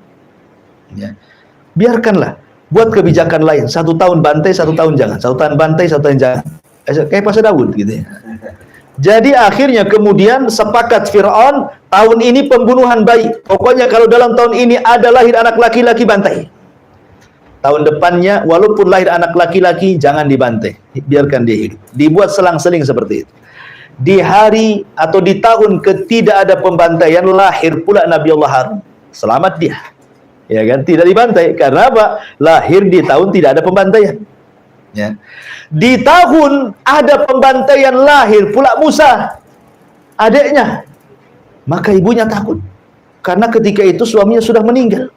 Ya. Biarkanlah, buat kebijakan lain. 1 tahun bantai, 1 tahun jangan. 1 tahun bantai, 1 tahun jangan. Kayak Pasar Daud gitu ya. Jadi akhirnya kemudian sepakat Fir'aun, tahun ini pembunuhan bayi. Pokoknya kalau dalam tahun ini ada lahir anak laki-laki, bantai. Tahun depannya walaupun lahir anak laki-laki jangan dibantai, biarkan dia hidup. Dibuat selang-seling seperti itu. Di hari atau di tahun ketidak ada pembantaian, lahir pula Nabi Allah Harun. Selamat dia. Ya kan? Tidak dibantai. Karena apa? Lahir di tahun tidak ada pembantaian. Ya. Di tahun ada pembantaian, lahir pula Musa, adiknya. Maka ibunya takut. Karena ketika itu suaminya sudah meninggal.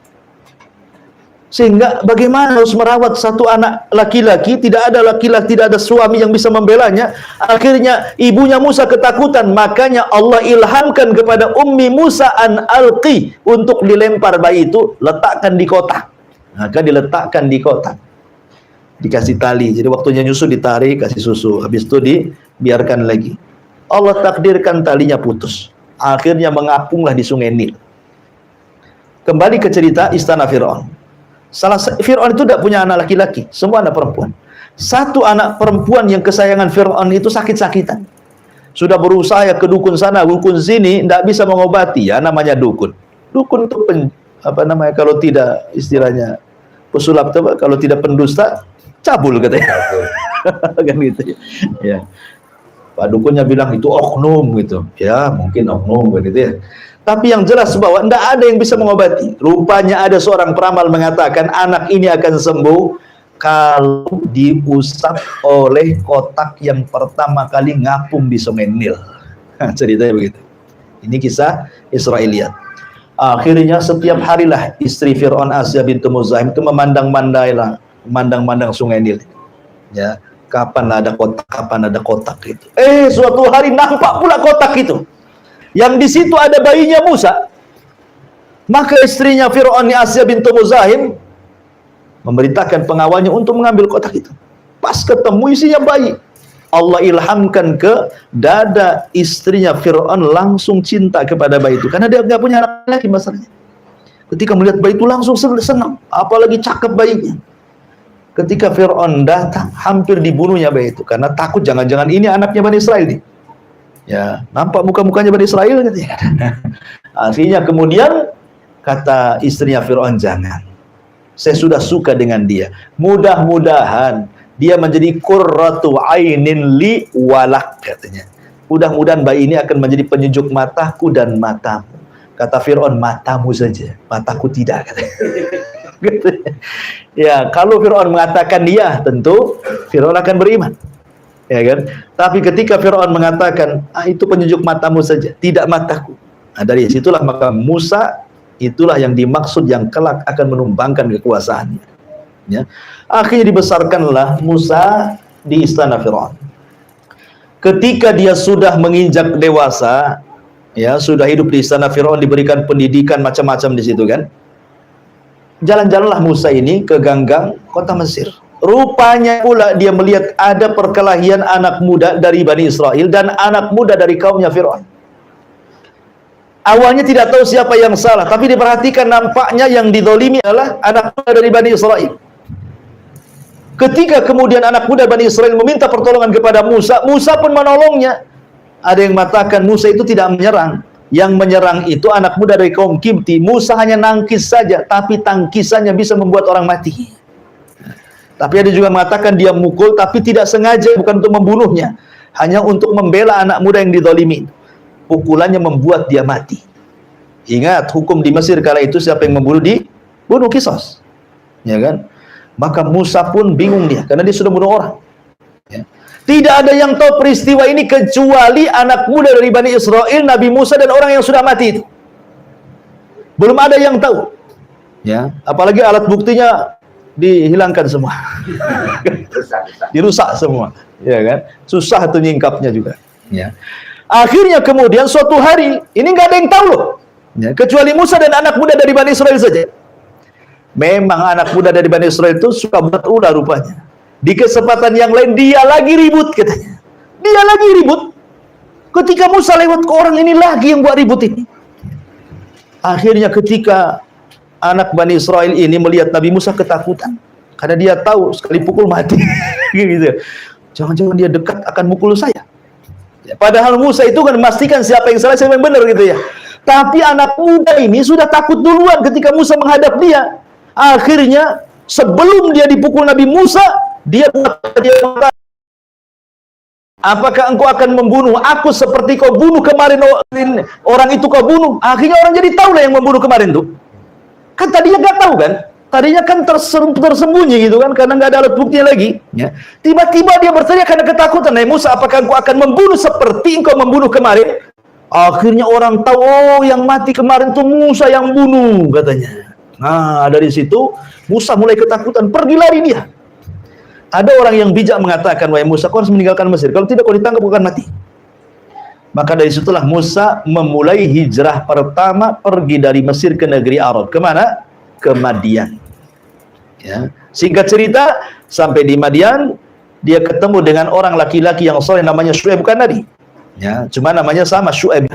Sehingga bagaimana harus merawat satu anak laki-laki, tidak ada suami yang bisa membelanya. Akhirnya ibunya Musa ketakutan, makanya Allah ilhamkan kepada Ummi Musa an alqi, untuk dilempar bayi itu, letakkan di kotak. Maka diletakkan di kotak, dikasih tali, jadi waktunya nyusu ditarik, kasih susu, habis itu dibiarkan lagi. Allah takdirkan talinya putus, akhirnya mengapunglah di sungai Nil. Kembali ke cerita istana Fir'aun. Fir'aun itu tidak punya anak laki-laki, semua anak perempuan. Satu anak perempuan yang kesayangan Fir'aun itu sakit-sakitan. Sudah berusaha ke dukun sana, dukun sini, tidak bisa mengobati. Ya namanya dukun. Dukun itu kalau tidak istilahnya pesulap, kalau tidak pendusta, cabul katanya. Kan gitu ya. Pak dukunnya bilang itu oknum gitu. Ya mungkin oknum gitu ya. Tapi yang jelas bahwa tidak ada yang bisa mengobati. Rupanya ada seorang peramal mengatakan anak ini akan sembuh kalau diusap oleh kotak yang pertama kali ngapung di sungai Nil. Ceritanya begitu. Ini kisah Israiliyat. Akhirnya setiap harilah istri Fir'aun Asya bintu Muzahim itu memandang sungai Nil. Ya, kapan ada kotak itu. Suatu hari nampak pula kotak itu. Yang di situ ada bayinya Musa. Maka istrinya Fir'aun Asya bintu Muzahim memerintahkan pengawalnya untuk mengambil kotak itu. Pas ketemu isinya bayi, Allah ilhamkan ke dada istrinya Fir'aun langsung cinta kepada bayi itu, karena dia nggak punya anak lagi masalahnya. Ketika melihat bayi itu langsung senang, apalagi cakep bayinya. Ketika Fir'aun datang, hampir dibunuhnya bayi itu, karena takut jangan-jangan ini anaknya Bani Israel nih. Ya, nampak muka-mukanya Bani Israel katanya. Akhirnya kemudian kata istrinya Fir'aun, jangan. Saya sudah suka dengan dia. Mudah-mudahan dia menjadi qurratu ainin li walak, katanya. Mudah-mudahan bayi ini akan menjadi penyejuk mataku dan matamu. Kata Fir'aun, matamu saja, mataku tidak, katanya. Ya, kalau Fir'aun mengatakan dia, tentu Fir'aun akan beriman, ya kan? Tapi ketika Fir'aun mengatakan, itu penyejuk matamu saja, tidak mataku, nah, dari situlah maka Musa itulah yang dimaksud yang kelak akan menumbangkan kekuasaannya. Ya. Akhirnya dibesarkanlah Musa di istana Fir'aun. Ketika dia sudah menginjak dewasa, ya, sudah hidup di istana Fir'aun, diberikan pendidikan macam-macam di situ kan. Jalan-jalanlah Musa ini ke ganggang kota Mesir. Rupanya pula dia melihat ada perkelahian anak muda dari Bani Israel dan anak muda dari kaumnya Fir'aun. Awalnya tidak tahu siapa yang salah, tapi diperhatikan nampaknya yang dizalimi adalah anak muda dari Bani Israel. Ketika kemudian anak muda Bani Israel meminta pertolongan kepada Musa, Musa pun menolongnya. Ada yang mengatakan Musa itu tidak menyerang. Yang menyerang itu anak muda dari kaum Kipti. Musa hanya nangkis saja, tapi tangkisannya bisa membuat orang mati. Tapi ada juga mengatakan dia mukul, tapi tidak sengaja, bukan untuk membunuhnya, hanya untuk membela anak muda yang dizalimi. Pukulannya membuat dia mati. Ingat, hukum di Mesir kala itu siapa yang membunuh dibunuh kisos, ya kan? Maka Musa pun bingung dia, karena dia sudah bunuh orang. Ya. Tidak ada yang tahu peristiwa ini kecuali anak muda dari Bani Israel, Nabi Musa dan orang yang sudah mati itu. Belum ada yang tahu. Ya, apalagi alat buktinya dihilangkan semua. Dirusak semua, ya kan? Susah tuh nyingkapnya juga, ya. Akhirnya kemudian suatu hari, ini nggak ada yang tahu loh. Ya, kecuali Musa dan anak muda dari Bani Israel saja. Memang anak muda dari Bani Israel itu suka buat ulah rupanya. Di kesempatan yang lain dia lagi ribut, katanya. Dia lagi ribut. Ketika Musa lewat ke orang ini lagi yang buat ribut ini. Akhirnya ketika anak Bani Israel ini melihat Nabi Musa ketakutan, karena dia tahu sekali pukul mati. Gitu. Jangan-jangan dia dekat akan mukul saya. Ya, padahal Musa itu kan memastikan siapa yang salah, siapa yang benar gitu ya. Tapi anak muda ini sudah takut duluan ketika Musa menghadap dia. Akhirnya sebelum dia dipukul Nabi Musa, dia berkata, apakah engkau akan membunuh aku seperti kau bunuh kemarin orang itu kau bunuh? Akhirnya orang jadi tahu lah yang membunuh kemarin tuh. Kan tadinya nggak tahu kan? Tadinya kan tersembunyi gitu kan, karena nggak ada alat buktinya lagi. Ya. Tiba-tiba dia bertanya karena ketakutan, Nabi Musa, apakah engkau akan membunuh seperti engkau membunuh kemarin? Akhirnya orang tahu, oh yang mati kemarin tuh Musa yang bunuh, katanya. Nah dari situ Musa mulai ketakutan, pergi lari dia. Ada orang yang bijak mengatakan, wahai Musa, kau harus meninggalkan Mesir. Kalau tidak kau ditangkap, kau akan mati. Maka dari situlah Musa memulai hijrah pertama, pergi dari Mesir ke negeri Arab. Kemana? Ke Madian. Ya. Singkat cerita, sampai di Madian, dia ketemu dengan orang laki-laki yang soleh namanya Syuaib, bukan Nabi. Ya, cuma namanya sama, Syuaib.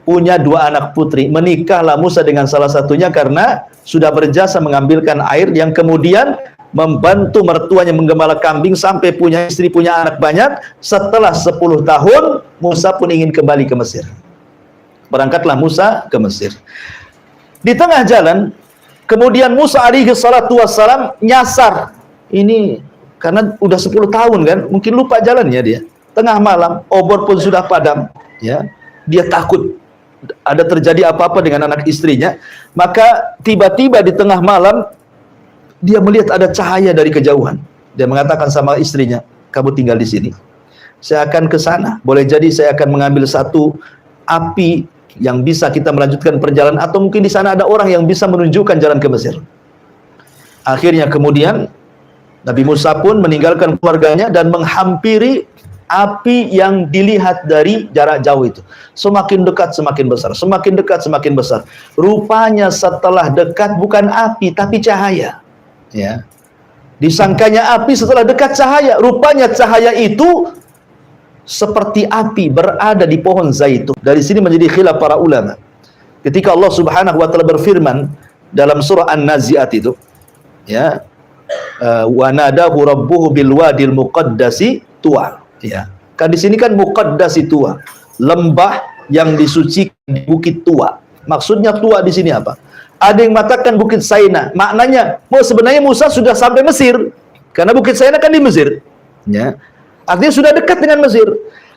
Punya dua anak putri. Menikahlah Musa dengan salah satunya karena sudah berjasa mengambilkan air, yang kemudian membantu mertuanya menggembala kambing sampai punya istri, punya anak banyak. Setelah 10 tahun Musa pun ingin kembali ke Mesir. Berangkatlah Musa ke Mesir. Di tengah jalan kemudian Musa alaihi salatu wassalam nyasar. Ini karena udah 10 tahun kan, mungkin lupa jalannya dia. Tengah malam, obor pun sudah padam, ya. Dia takut ada terjadi apa-apa dengan anak istrinya. Maka tiba-tiba di tengah malam dia melihat ada cahaya dari kejauhan. Dia mengatakan sama istrinya, kamu tinggal di sini, saya akan ke sana. Boleh jadi saya akan mengambil satu api yang bisa kita melanjutkan perjalanan, atau mungkin di sana ada orang yang bisa menunjukkan jalan ke Mesir. Akhirnya kemudian Nabi Musa pun meninggalkan keluarganya dan menghampiri api yang dilihat dari jarak jauh itu. Semakin dekat semakin besar, semakin dekat semakin besar. Rupanya setelah dekat bukan api tapi cahaya. Ya. Disangkanya api setelah dekat cahaya. Rupanya cahaya itu seperti api berada di pohon zaitun. Dari sini menjadi khilaf para ulama. Ketika Allah Subhanahu wa taala berfirman dalam surah An-Nazi'at itu, ya, wa nadahu rabbuhu bil wadil muqaddasi tuwa. Ya. Kan di sini kan muqaddasi tuwa, lembah yang disucikan di bukit Tuwa. Maksudnya Tuwa di sini apa? Ada yang mengatakan Bukit Saina. Maknanya, sebenarnya Musa sudah sampai Mesir. Karena Bukit Saina kan di Mesir. Ya. Artinya sudah dekat dengan Mesir.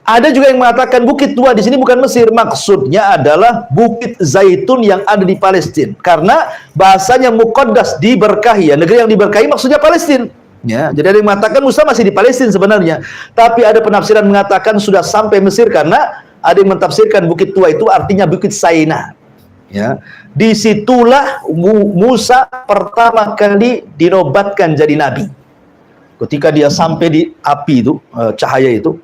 Ada juga yang mengatakan Bukit Tuwa di sini bukan Mesir. Maksudnya adalah Bukit Zaitun yang ada di Palestina. Karena bahasanya muqaddas, diberkahi. Ya, negeri yang diberkahi maksudnya Palestina. Ya, jadi ada yang mengatakan Musa masih di Palestina sebenarnya. Tapi ada penafsiran mengatakan sudah sampai Mesir karena ada yang mentafsirkan Bukit Tuwa itu artinya Bukit Saina. Ya, disitulah Musa pertama kali dinobatkan jadi nabi. Ketika dia sampai di api itu, cahaya itu,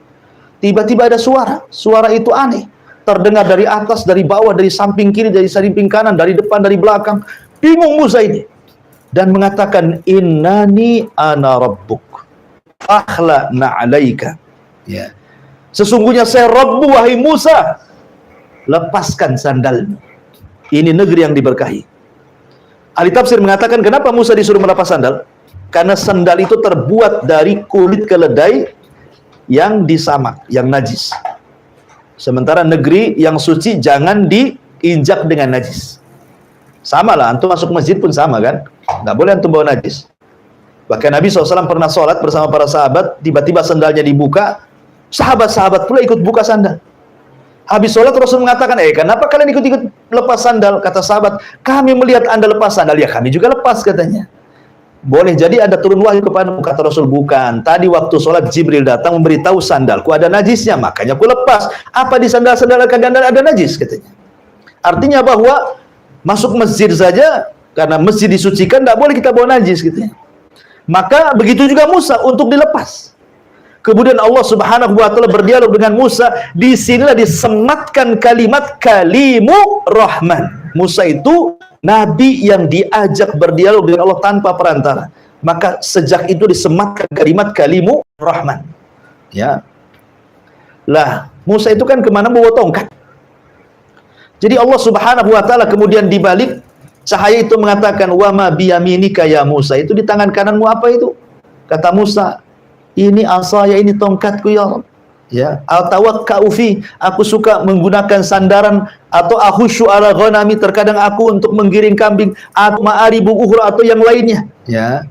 tiba-tiba ada suara. Suara itu aneh. Terdengar dari atas, dari bawah, dari samping kiri, dari samping kanan, dari depan, dari belakang. Bingung Musa ini. Dan mengatakan, innani ana rabbuk. Akhla na'alaika. Ya. Sesungguhnya saya Rabbu, wahai Musa. Lepaskan sandalmu. Ini negeri yang diberkahi. Ahli tafsir mengatakan, kenapa Musa disuruh melepas sandal? Karena sandal itu terbuat dari kulit keledai yang disamak, yang najis. Sementara negeri yang suci jangan diinjak dengan najis. Sama lah, antum masuk masjid pun sama kan? Nggak boleh antum bawa najis. Bahkan Nabi SAW pernah sholat bersama para sahabat, tiba-tiba sandalnya dibuka, sahabat-sahabat pula ikut buka sandal. Habis sholat Rasul mengatakan, kenapa kalian ikut-ikut lepas sandal? Kata sahabat, kami melihat anda lepas sandal. Ya kami juga lepas katanya. Boleh jadi ada turun wahyu kepadamu. Kata Rasul, bukan. Tadi waktu sholat Jibril datang memberitahu sandalku ada najisnya, makanya aku lepas. Apa di sandal-sandal kalian ada najis katanya. Artinya bahwa masuk masjid saja, karena masjid disucikan, tidak boleh kita bawa najis gitu ya. Maka begitu juga Musa untuk dilepas. Kemudian Allah Subhanahu wa taala berdialog dengan Musa. Di sinilah disematkan kalimat kalimu Rahman. Musa itu nabi yang diajak berdialog dengan Allah tanpa perantara. Maka sejak itu disematkan kalimat kalimu Rahman. Ya. Lah, Musa itu kan kemana bawa tongkat. Jadi Allah Subhanahu wa taala kemudian dibalik cahaya itu mengatakan, wa ma biyaminika ya Musa. Itu di tangan kananmu apa itu? Kata Musa, ini asaya, ini tongkatku ya Allah. Ya, al-tawakka'u fi, aku suka menggunakan sandaran, atau ahusyu ala ghanami, terkadang aku untuk menggiring kambing, atau ma'aribu ukhra, atau yang lainnya. Ya.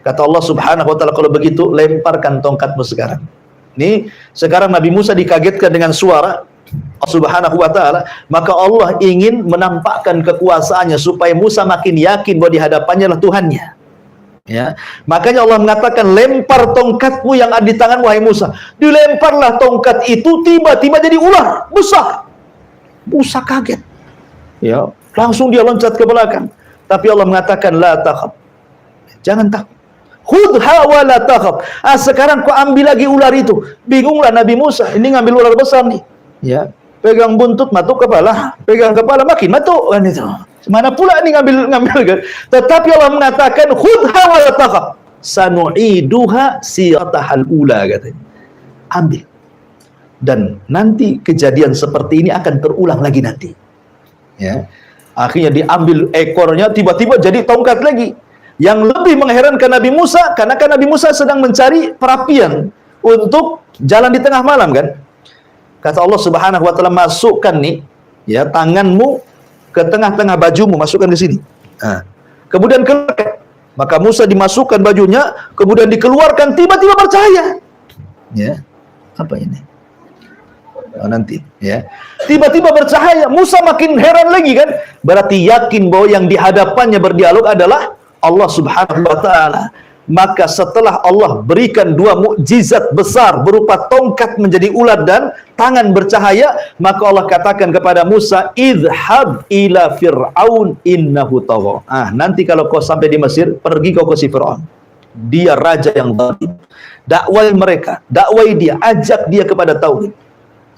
Kata Allah Subhanahu wa taala, kalau begitu lemparkan tongkatmu sekarang. Ini sekarang Nabi Musa dikagetkan dengan suara Allah Subhanahu wa taala, maka Allah ingin menampakkan kekuasaannya supaya Musa makin yakin bahwa di hadapannya lah Tuhannya. Ya, makanya Allah mengatakan, lempar tongkatmu yang ada di tangan wahai Musa. Dilemparlah tongkat itu, tiba-tiba jadi ular besar. Musa kaget. Ya, langsung dia loncat ke belakang. Tapi Allah mengatakan, la takhaf. Jangan takut. Khudha wa la takhaf. Sekarang kau ambil lagi ular itu. Bingunglah Nabi Musa, ini ngambil ular besar nih. Ya, pegang buntut matuk kepala, pegang kepala makin matuk kan itu. Mana pula ini ngambil kan? Tetapi Allah mengatakan, khudha wa la takhaf, sanu'iduha siratahal ula, katanya. Ambil. Dan nanti kejadian seperti ini akan terulang lagi nanti. Ya. Akhirnya diambil ekornya, tiba-tiba jadi tongkat lagi. Yang lebih mengherankan Nabi Musa, karena kan Nabi Musa sedang mencari perapian untuk jalan di tengah malam kan. Kata Allah Subhanahu wa taala, masukkan nih ya tanganmu ke tengah-tengah bajumu, masukkan ke sini. Nah, kemudian keluarkan. Maka Musa dimasukkan bajunya, kemudian dikeluarkan, tiba-tiba bercahaya. Ya, apa ini? Nanti, ya. Tiba-tiba bercahaya. Musa makin heran lagi kan? Berarti yakin bahwa yang di hadapannya berdialog adalah Allah Subhanahu wa taala. Maka setelah Allah berikan dua mukjizat besar berupa tongkat menjadi ular dan tangan bercahaya, maka Allah katakan kepada Musa, idhab ila fir'aun innahu tagha. Nanti kalau kau sampai di Mesir, pergi kau ke si Fir'aun. Dia raja yang zalim. Dakwai mereka, dakwai dia, ajak dia kepada tauhid.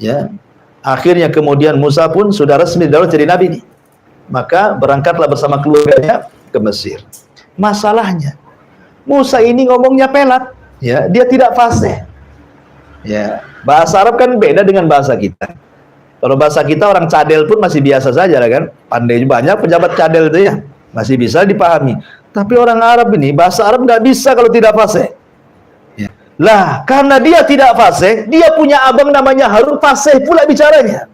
Ya. Akhirnya kemudian Musa pun sudah resmi jadi nabi nih. Maka berangkatlah bersama keluarganya ke Mesir. Masalahnya, Musa ini ngomongnya pelat, ya, dia tidak fasih. Ya, bahasa Arab kan beda dengan bahasa kita. Kalau bahasa kita orang cadel pun masih biasa saja lah kan. Pandai banyak pejabat cadel itu ya, masih bisa dipahami. Tapi orang Arab ini bahasa Arab nggak bisa kalau tidak fasih. Ya. Lah, karena dia tidak fasih, dia punya abang namanya Harun, fasih pula bicaranya.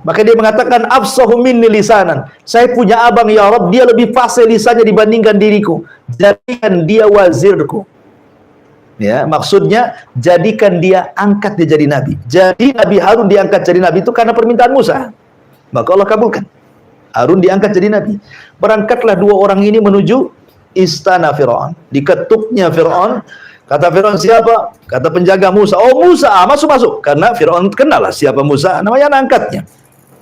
Maka dia mengatakan afsahu minni lisanan. Saya punya abang ya Rabb, dia lebih fasih lisannya dibandingkan diriku. Jadikan dia wazirku. Ya, maksudnya jadikan dia, angkat dia jadi nabi. Jadi Nabi Harun diangkat jadi nabi itu karena permintaan Musa. Maka Allah kabulkan. Harun diangkat jadi nabi. Berangkatlah dua orang ini menuju istana Firaun. Diketuknya Firaun. Kata Firaun, siapa? Kata penjaga Musa. Oh Musa, masuk-masuk. Karena Firaun kenal lah siapa Musa, namanya anak angkatnya.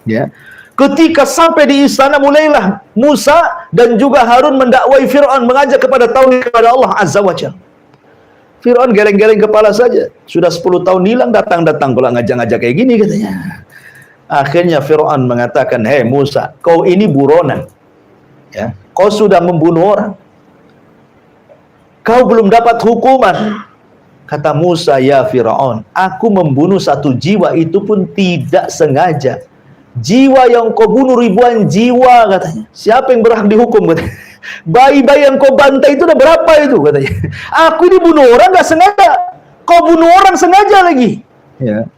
Ya. Ketika sampai di istana, mulailah Musa dan juga Harun mendakwai Firaun, mengajak kepada tauhid kepada Allah Azza wa Jalla. Firaun geleng-geleng kepala saja. Sudah 10 tahun hilang, datang-datang pula ngajak-ngajak kayak gini katanya. Akhirnya Firaun mengatakan, "Hei Musa, kau ini buronan. Ya, kau sudah membunuh orang. Kau belum dapat hukuman." Kata Musa, "Ya Firaun, aku membunuh satu jiwa itu pun tidak sengaja. Jiwa yang kau bunuh ribuan jiwa," katanya. Siapa yang berhak dihukum katanya? Bayi-bayi yang kau bantai itu udah berapa itu katanya. Aku ini bunuh orang gak sengaja, kau bunuh orang sengaja lagi. Ya.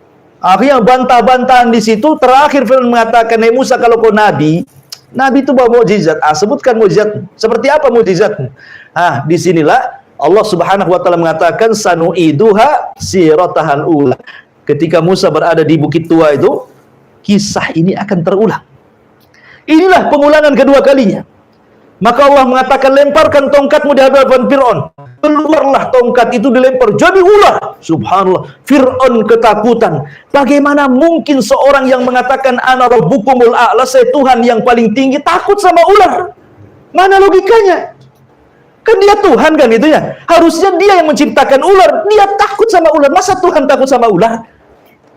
Akhirnya bantah-bantahan di situ. Terakhir Firaun mengatakan, "Hei Musa, kalau kau nabi, nabi itu bawa mukjizat. Sebutkan mukjizat. Seperti apa mukjizatmu?" Disinilah Allah Subhanahu wa taala mengatakan, "Sanu'iduha siratahal ula." Ketika Musa berada di Bukit Tua itu, kisah ini akan terulang. Inilah pengulangan kedua kalinya. Maka Allah mengatakan, "Lemparkan tongkatmu di hadapan Fir'aun." Keluarlah tongkat itu, dilempar jadi ular. Subhanallah, Fir'aun ketakutan. Bagaimana mungkin seorang yang mengatakan ana rabbukumul a'la, saya Tuhan yang paling tinggi, takut sama ular? Mana logikanya? Kan dia Tuhan kan itu ya. Harusnya dia yang menciptakan ular, dia takut sama ular. Masa Tuhan takut sama ular?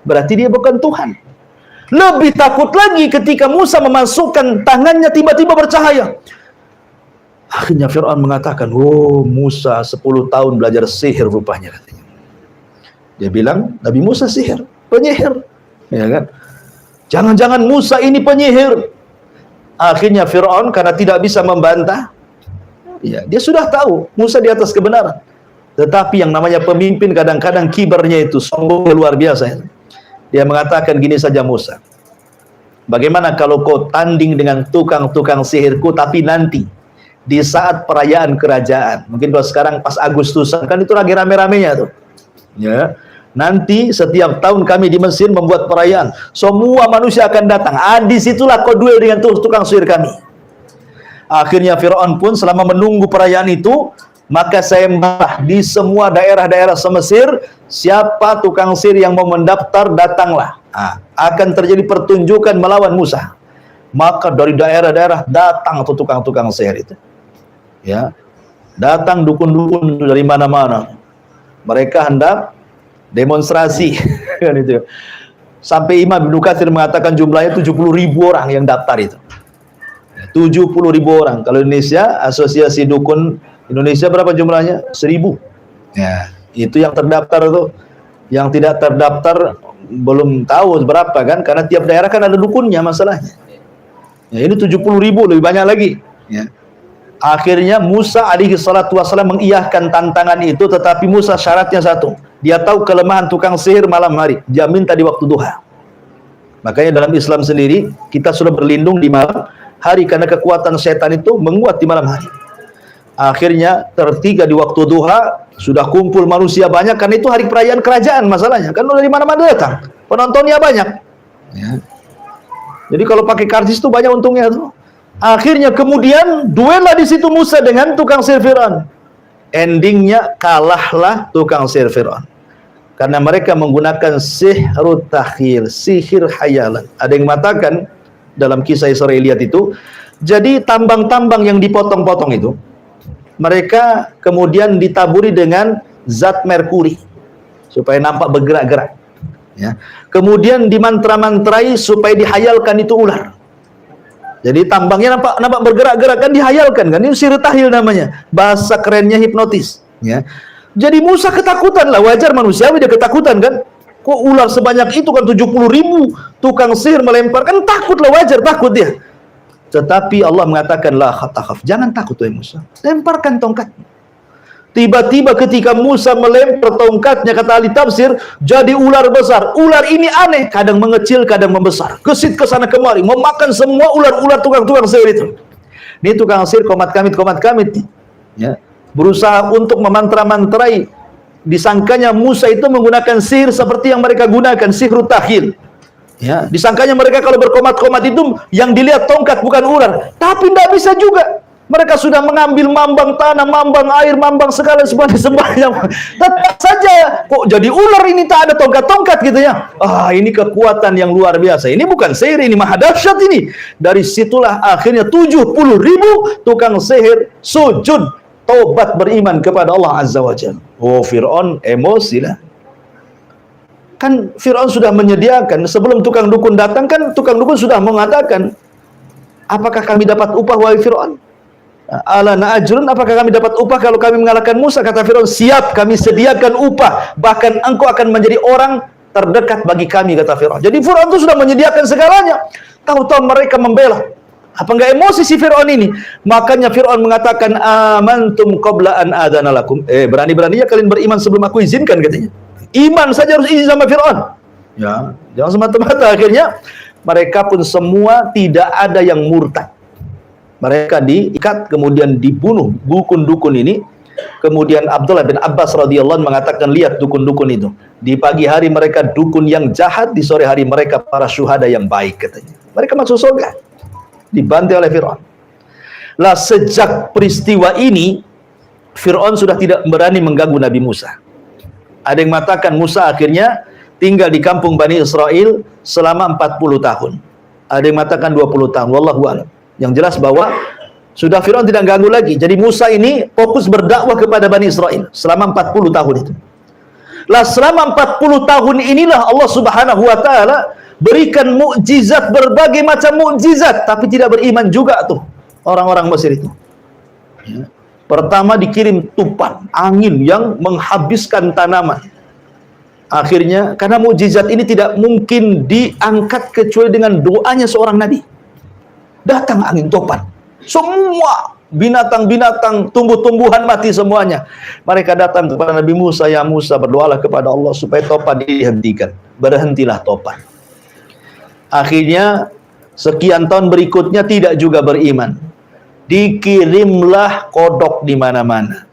Berarti dia bukan Tuhan. Lebih takut lagi ketika Musa memasukkan tangannya, tiba-tiba bercahaya. Akhirnya Fir'aun mengatakan, "Oh Musa 10 tahun belajar sihir rupanya," katanya. Dia bilang, Nabi Musa sihir, penyihir, ya kan? Jangan-jangan Musa ini penyihir. Akhirnya Fir'aun karena tidak bisa membantah, ya, dia sudah tahu Musa di atas kebenaran. Tetapi yang namanya pemimpin kadang-kadang kibarnya itu sombong luar biasa. Dia mengatakan gini saja, Musa, bagaimana kalau kau tanding dengan tukang-tukang sihirku, tapi nanti di saat perayaan kerajaan, mungkin kalau sekarang pas Agustusan kan itu lagi rame-ramenya tuh, ya. Nanti setiap tahun kami di Mesir membuat perayaan, semua manusia akan datang. Disitulah kau duel dengan tukang sihir kami. Akhirnya Fir'aun pun selama menunggu perayaan itu, maka saya marah di semua daerah-daerah se-Mesir, siapa tukang sihir yang mau mendaftar, datanglah. Akan terjadi pertunjukan melawan Musa. Maka dari daerah-daerah datang tuh tukang-tukang sihir itu. Ya, datang dukun-dukun dari mana-mana. Mereka hendak demonstrasi kan itu. Sampai Imam Ibnu Katsir mengatakan jumlahnya 70.000 orang yang daftar itu. 70.000 orang. Kalau Indonesia, Asosiasi Dukun Indonesia berapa jumlahnya? 1.000. Ya, itu yang terdaftar tuh. Yang tidak terdaftar belum tahu berapa kan, karena tiap daerah kan ada dukunnya masalahnya. Ya, ini 70.000, lebih banyak lagi. Ya. Akhirnya Musa alaihi salatu wassalam mengiyahkan tantangan itu, tetapi Musa syaratnya satu. Dia tahu kelemahan tukang sihir malam hari. Dia minta di waktu duha. Makanya dalam Islam sendiri, kita sudah berlindung di malam hari, karena kekuatan setan itu menguat di malam hari. Akhirnya tertiga di waktu duha, sudah kumpul manusia banyak, karena itu hari perayaan kerajaan masalahnya. Kan dari mana-mana datang. Penontonnya banyak. Ya. Jadi kalau pakai karcis itu banyak untungnya tuh. Akhirnya kemudian duellah di situ Musa dengan tukang sihir Fir'aun. Endingnya kalahlah tukang sihir Fir'aun. Karena mereka menggunakan sihrut takhyil, sihir hayalan. Ada yang mengatakan dalam kisah Israiliyat itu, jadi tambang-tambang yang dipotong-potong itu, mereka kemudian ditaburi dengan zat merkuri supaya nampak bergerak-gerak. Ya. Kemudian dimantra-mantrai supaya dihayalkan itu ular. Jadi tambangnya nampak bergerak-gerak kan, dihayalkan kan. Ini sihir tahyil namanya. Bahasa kerennya hipnotis, ya. Jadi Musa ketakutan lah, wajar manusiawi dia ketakutan kan. Kok ular sebanyak itu kan, 70.000 tukang sihir melempar, kan takut lah, wajar takut dia. Tetapi Allah mengatakan, la khattakhaf, jangan takut wahai Musa, lemparkan tongkat. Tiba-tiba ketika Musa melempar tongkatnya, kata ahli tafsir, jadi ular besar. Ular ini aneh, kadang mengecil, kadang membesar. Kesit ke sana kemari, memakan semua ular-ular tukang-tukang sihir itu. Ini tukang sihir komat kamit ya, berusaha untuk memantra-mantrai. Disangkanya Musa itu menggunakan sihir seperti yang mereka gunakan, sihir tahyil. Ya, disangkanya mereka kalau berkomat-komat itu yang dilihat tongkat bukan ular. Tapi tidak bisa juga. Mereka sudah mengambil mambang tanah, mambang air, mambang segala semuanya. Tetap saja kok jadi ular ini, tak ada tongkat-tongkat gitu ya. Ini kekuatan yang luar biasa. Ini bukan sihir, ini maha dahsyat ini. Dari situlah akhirnya 70.000 tukang sihir sujud, taubat, beriman kepada Allah Azza wa Jalla. Fir'aun emosi lah. Kan Fir'aun sudah menyediakan, sebelum tukang dukun datang kan tukang dukun sudah mengatakan, apakah kami dapat upah wahai Fir'aun? Alana ajrun, apakah kami dapat upah kalau kami mengalahkan Musa? Kata Fir'aun, siap, kami sediakan upah, bahkan engkau akan menjadi orang terdekat bagi kami, kata Fir'aun. Jadi Fir'aun itu sudah menyediakan segalanya. Tahu-tahu mereka membela. Apa enggak emosi si Fir'aun ini? Makanya Fir'aun mengatakan, amantum qabla an adana lakum. Berani-beraninya kalian beriman sebelum aku izinkan, katanya. Iman saja harus izin sama Fir'aun. Ya, jangan semata-mata. Akhirnya mereka pun semua tidak ada yang murtad. Mereka diikat, kemudian dibunuh dukun-dukun ini. Kemudian Abdullah bin Abbas radhiyallahu anhu mengatakan, lihat dukun-dukun itu. Di pagi hari mereka dukun yang jahat, di sore hari mereka para syuhada yang baik, katanya. Mereka masuk surga. Dibantai oleh Fir'aun. Lah sejak peristiwa ini, Fir'aun sudah tidak berani mengganggu Nabi Musa. Ada yang mengatakan Musa akhirnya tinggal di kampung Bani Israel selama 40 tahun. Ada yang mengatakan 20 tahun. Wallahu a'lam. Yang jelas bahwa sudah Fir'aun tidak ganggu lagi. Jadi Musa ini fokus berdakwah kepada Bani Israel selama 40 tahun itu. Lah selama 40 tahun inilah Allah Subhanahu wa taala berikan mukjizat, berbagai macam mukjizat, tapi tidak beriman juga tuh orang-orang Mesir itu. Ya. Pertama dikirim tufan, angin yang menghabiskan tanaman. Akhirnya karena mukjizat ini tidak mungkin diangkat kecuali dengan doanya seorang nabi. Datang angin topan, semua binatang-binatang, tumbuh-tumbuhan mati semuanya. Mereka datang kepada Nabi Musa, ya Musa, berdoalah kepada Allah supaya topan dihentikan. Berhentilah topan. Akhirnya sekian tahun berikutnya tidak juga beriman. Dikirimlah kodok di mana-mana.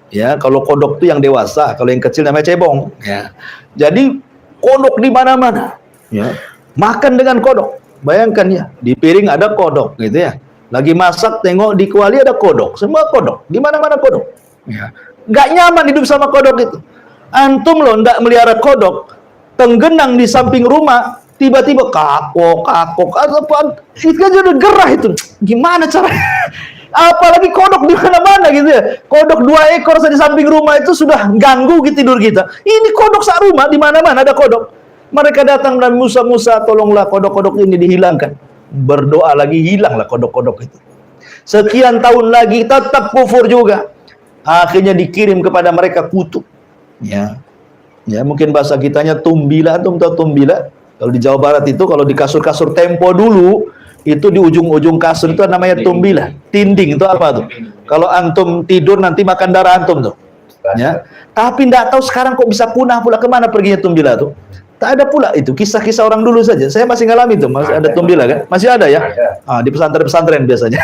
Ya, kalau kodok itu yang dewasa, kalau yang kecil namanya cebong. Ya. Jadi kodok di mana-mana. Ya. Makan dengan kodok. Bayangkan ya, di piring ada kodok gitu ya. Lagi masak tengok di kuali ada kodok, semua kodok, di mana-mana kodok. Ya. Gak nyaman hidup sama kodok itu. Antum loh ndak melihara kodok, tenggenang di samping rumah, tiba-tiba kakok, itu kan udah gerah itu. Gimana caranya? Apalagi kodok di mana-mana gitu ya. Kodok 2 ekor saja di samping rumah itu sudah ganggu gitu tidur kita. Ini kodok sak rumah, di mana-mana ada kodok. Mereka datang dan Musa, tolonglah kodok-kodok ini dihilangkan. Berdoa lagi, hilanglah kodok-kodok itu. Sekian tahun lagi tetap kufur juga. Akhirnya dikirim kepada mereka kutub. Ya, mungkin bahasa kitanya tumbila. Antum tahu tumbila? Kalau di Jawa Barat itu, kalau di kasur-kasur Tempo dulu, itu di ujung-ujung kasur itu namanya tumbila. Tinding itu apa tuh? Kalau antum tidur nanti makan darah antum tuh. Ya. Tapi tidak tahu sekarang kok bisa punah pula, kemana perginya tumbila tuh? Tak ada pula itu, kisah-kisah orang dulu saja. Saya masih ngalami itu, masih ada tumbila kan? Masih ada ya? Di pesantren-pesantren biasanya.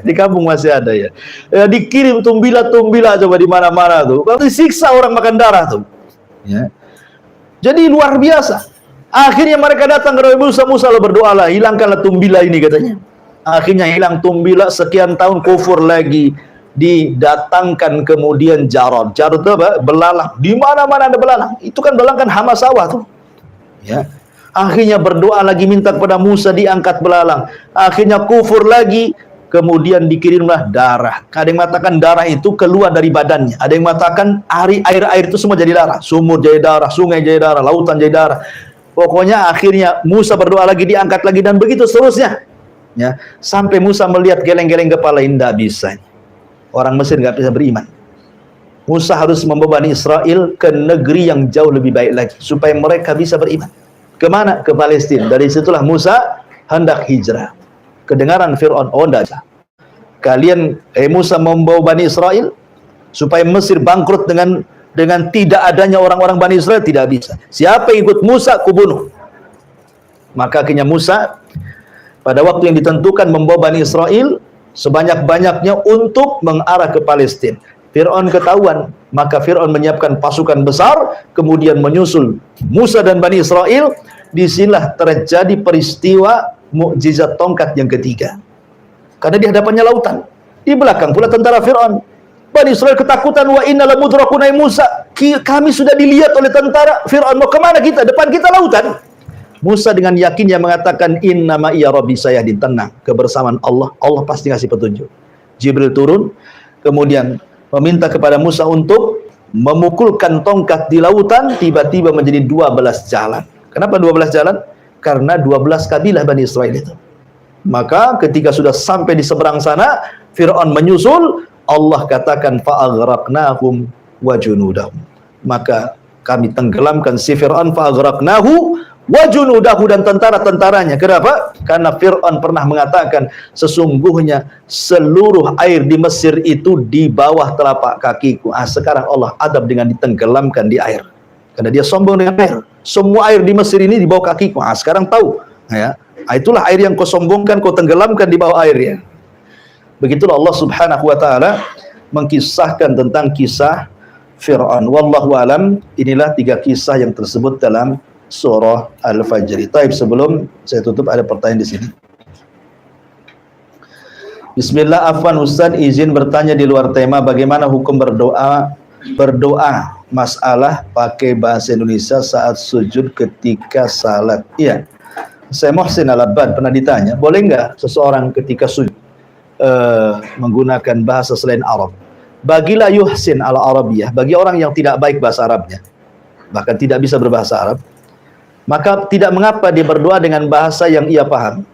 Di kampung masih ada ya. Dikirim tumbila coba di mana-mana tuh. Kalau disiksa orang makan darah tuh. Ya. Jadi luar biasa. Akhirnya mereka datang ke Musa, lo berdoalah, hilangkanlah tumbila ini katanya. Akhirnya hilang tumbila, sekian tahun kufur lagi. Didatangkan kemudian jarod itu apa? Belalang. Di mana-mana ada belalang. Itu kan belalang kan hama sawah tuh. Ya. Akhirnya berdoa lagi, minta kepada Musa, diangkat belalang. Akhirnya kufur lagi, kemudian dikirimlah darah. Ada yang mengatakan darah itu keluar dari badannya. Ada yang mengatakan air itu semua jadi darah. Sumur jadi darah, sungai jadi darah, lautan jadi darah. Pokoknya akhirnya Musa berdoa lagi, diangkat lagi, dan begitu seterusnya. Ya, sampai Musa melihat geleng-geleng kepala, tidak bisa. Orang Mesir nggak bisa beriman. Musa harus membawa Bani Israel ke negeri yang jauh lebih baik lagi supaya mereka bisa beriman. Kemana? Ke Palestina. Dari situlah Musa hendak hijrah. Kedengaran Fir'aun, oh tidak. Kalian, Musa membawa Bani Israel supaya Mesir bangkrut dengan tidak adanya orang-orang Bani Israel, tidak bisa. Siapa yang ikut Musa, kubunuh. Maka akhirnya Musa pada waktu yang ditentukan membawa Bani Israel sebanyak-banyaknya untuk mengarah ke Palestina. Fir'aun ketahuan, maka Fir'aun menyiapkan pasukan besar, kemudian menyusul Musa dan Bani Israel. Disinilah terjadi peristiwa mukjizat tongkat yang ketiga. Karena di hadapannya lautan, di belakang pula tentara Fir'aun. Bani Israel ketakutan, wa inna lamudrakun, Musa, kami sudah dilihat oleh tentara Fir'aun, mau kemana kita? Depan kita lautan. Musa dengan yakinnya mengatakan, innama iya rabbi sayahdin, tenang, kebersamaan Allah, Allah pasti ngasih petunjuk. Jibril turun, kemudian meminta kepada Musa untuk memukulkan tongkat di lautan, tiba-tiba menjadi 12 jalan. Kenapa 12 jalan? Karena 12 kabilah Bani Israel itu. Maka ketika sudah sampai di seberang sana, Fir'aun menyusul, Allah katakan fa'aghraqnahum wa junudahum. Maka kami tenggelamkan si Fir'aun, fa'aghraqnahu wa junudahu, dan tentara-tentaranya. Kenapa? Karena Fir'aun pernah mengatakan, sesungguhnya seluruh air di Mesir itu di bawah telapak kakiku. Sekarang Allah adab dengan ditenggelamkan di air. Karena dia sombong dengan air. Semua air di Mesir ini di bawah kakiku. Sekarang tahu. Ya. Itulah air yang kau sombongkan, kau tenggelamkan di bawah airnya. Begitulah Allah Subhanahu wa taala mengkisahkan tentang kisah Fir'aun. Wallahu alam, inilah 3 kisah yang tersebut dalam surah Al-Fajr. Taib, sebelum saya tutup ada pertanyaan di sini. Bismillah, afwan Ustaz, izin bertanya di luar tema, bagaimana hukum berdoa masalah pakai bahasa Indonesia saat sujud ketika salat? Iya. Saya Muhsin Al-Abbad pernah ditanya, boleh nggak seseorang ketika sujud menggunakan bahasa selain Arab? Bagilah yuhsin al-Arabiyah, bagi orang yang tidak baik bahasa Arabnya, bahkan tidak bisa berbahasa Arab, maka tidak mengapa dia berdoa dengan bahasa yang ia paham.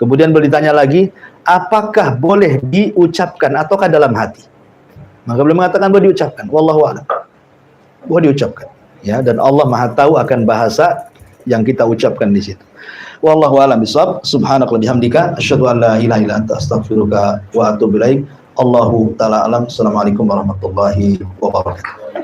Kemudian boleh ditanya lagi, apakah boleh diucapkan ataukah dalam hati? Maka boleh mengatakan boleh diucapkan. Wallahu a'lam. Boleh diucapkan. Ya, dan Allah Maha tahu akan bahasa yang kita ucapkan di situ. Wallahu a'lam bishawab. Subhanaka wa bihamdika asyhadu an la ilaha illa anta astaghfiruka wa atubu ilaik. Allahu taala alam. Assalamualaikum warahmatullahi wabarakatuh.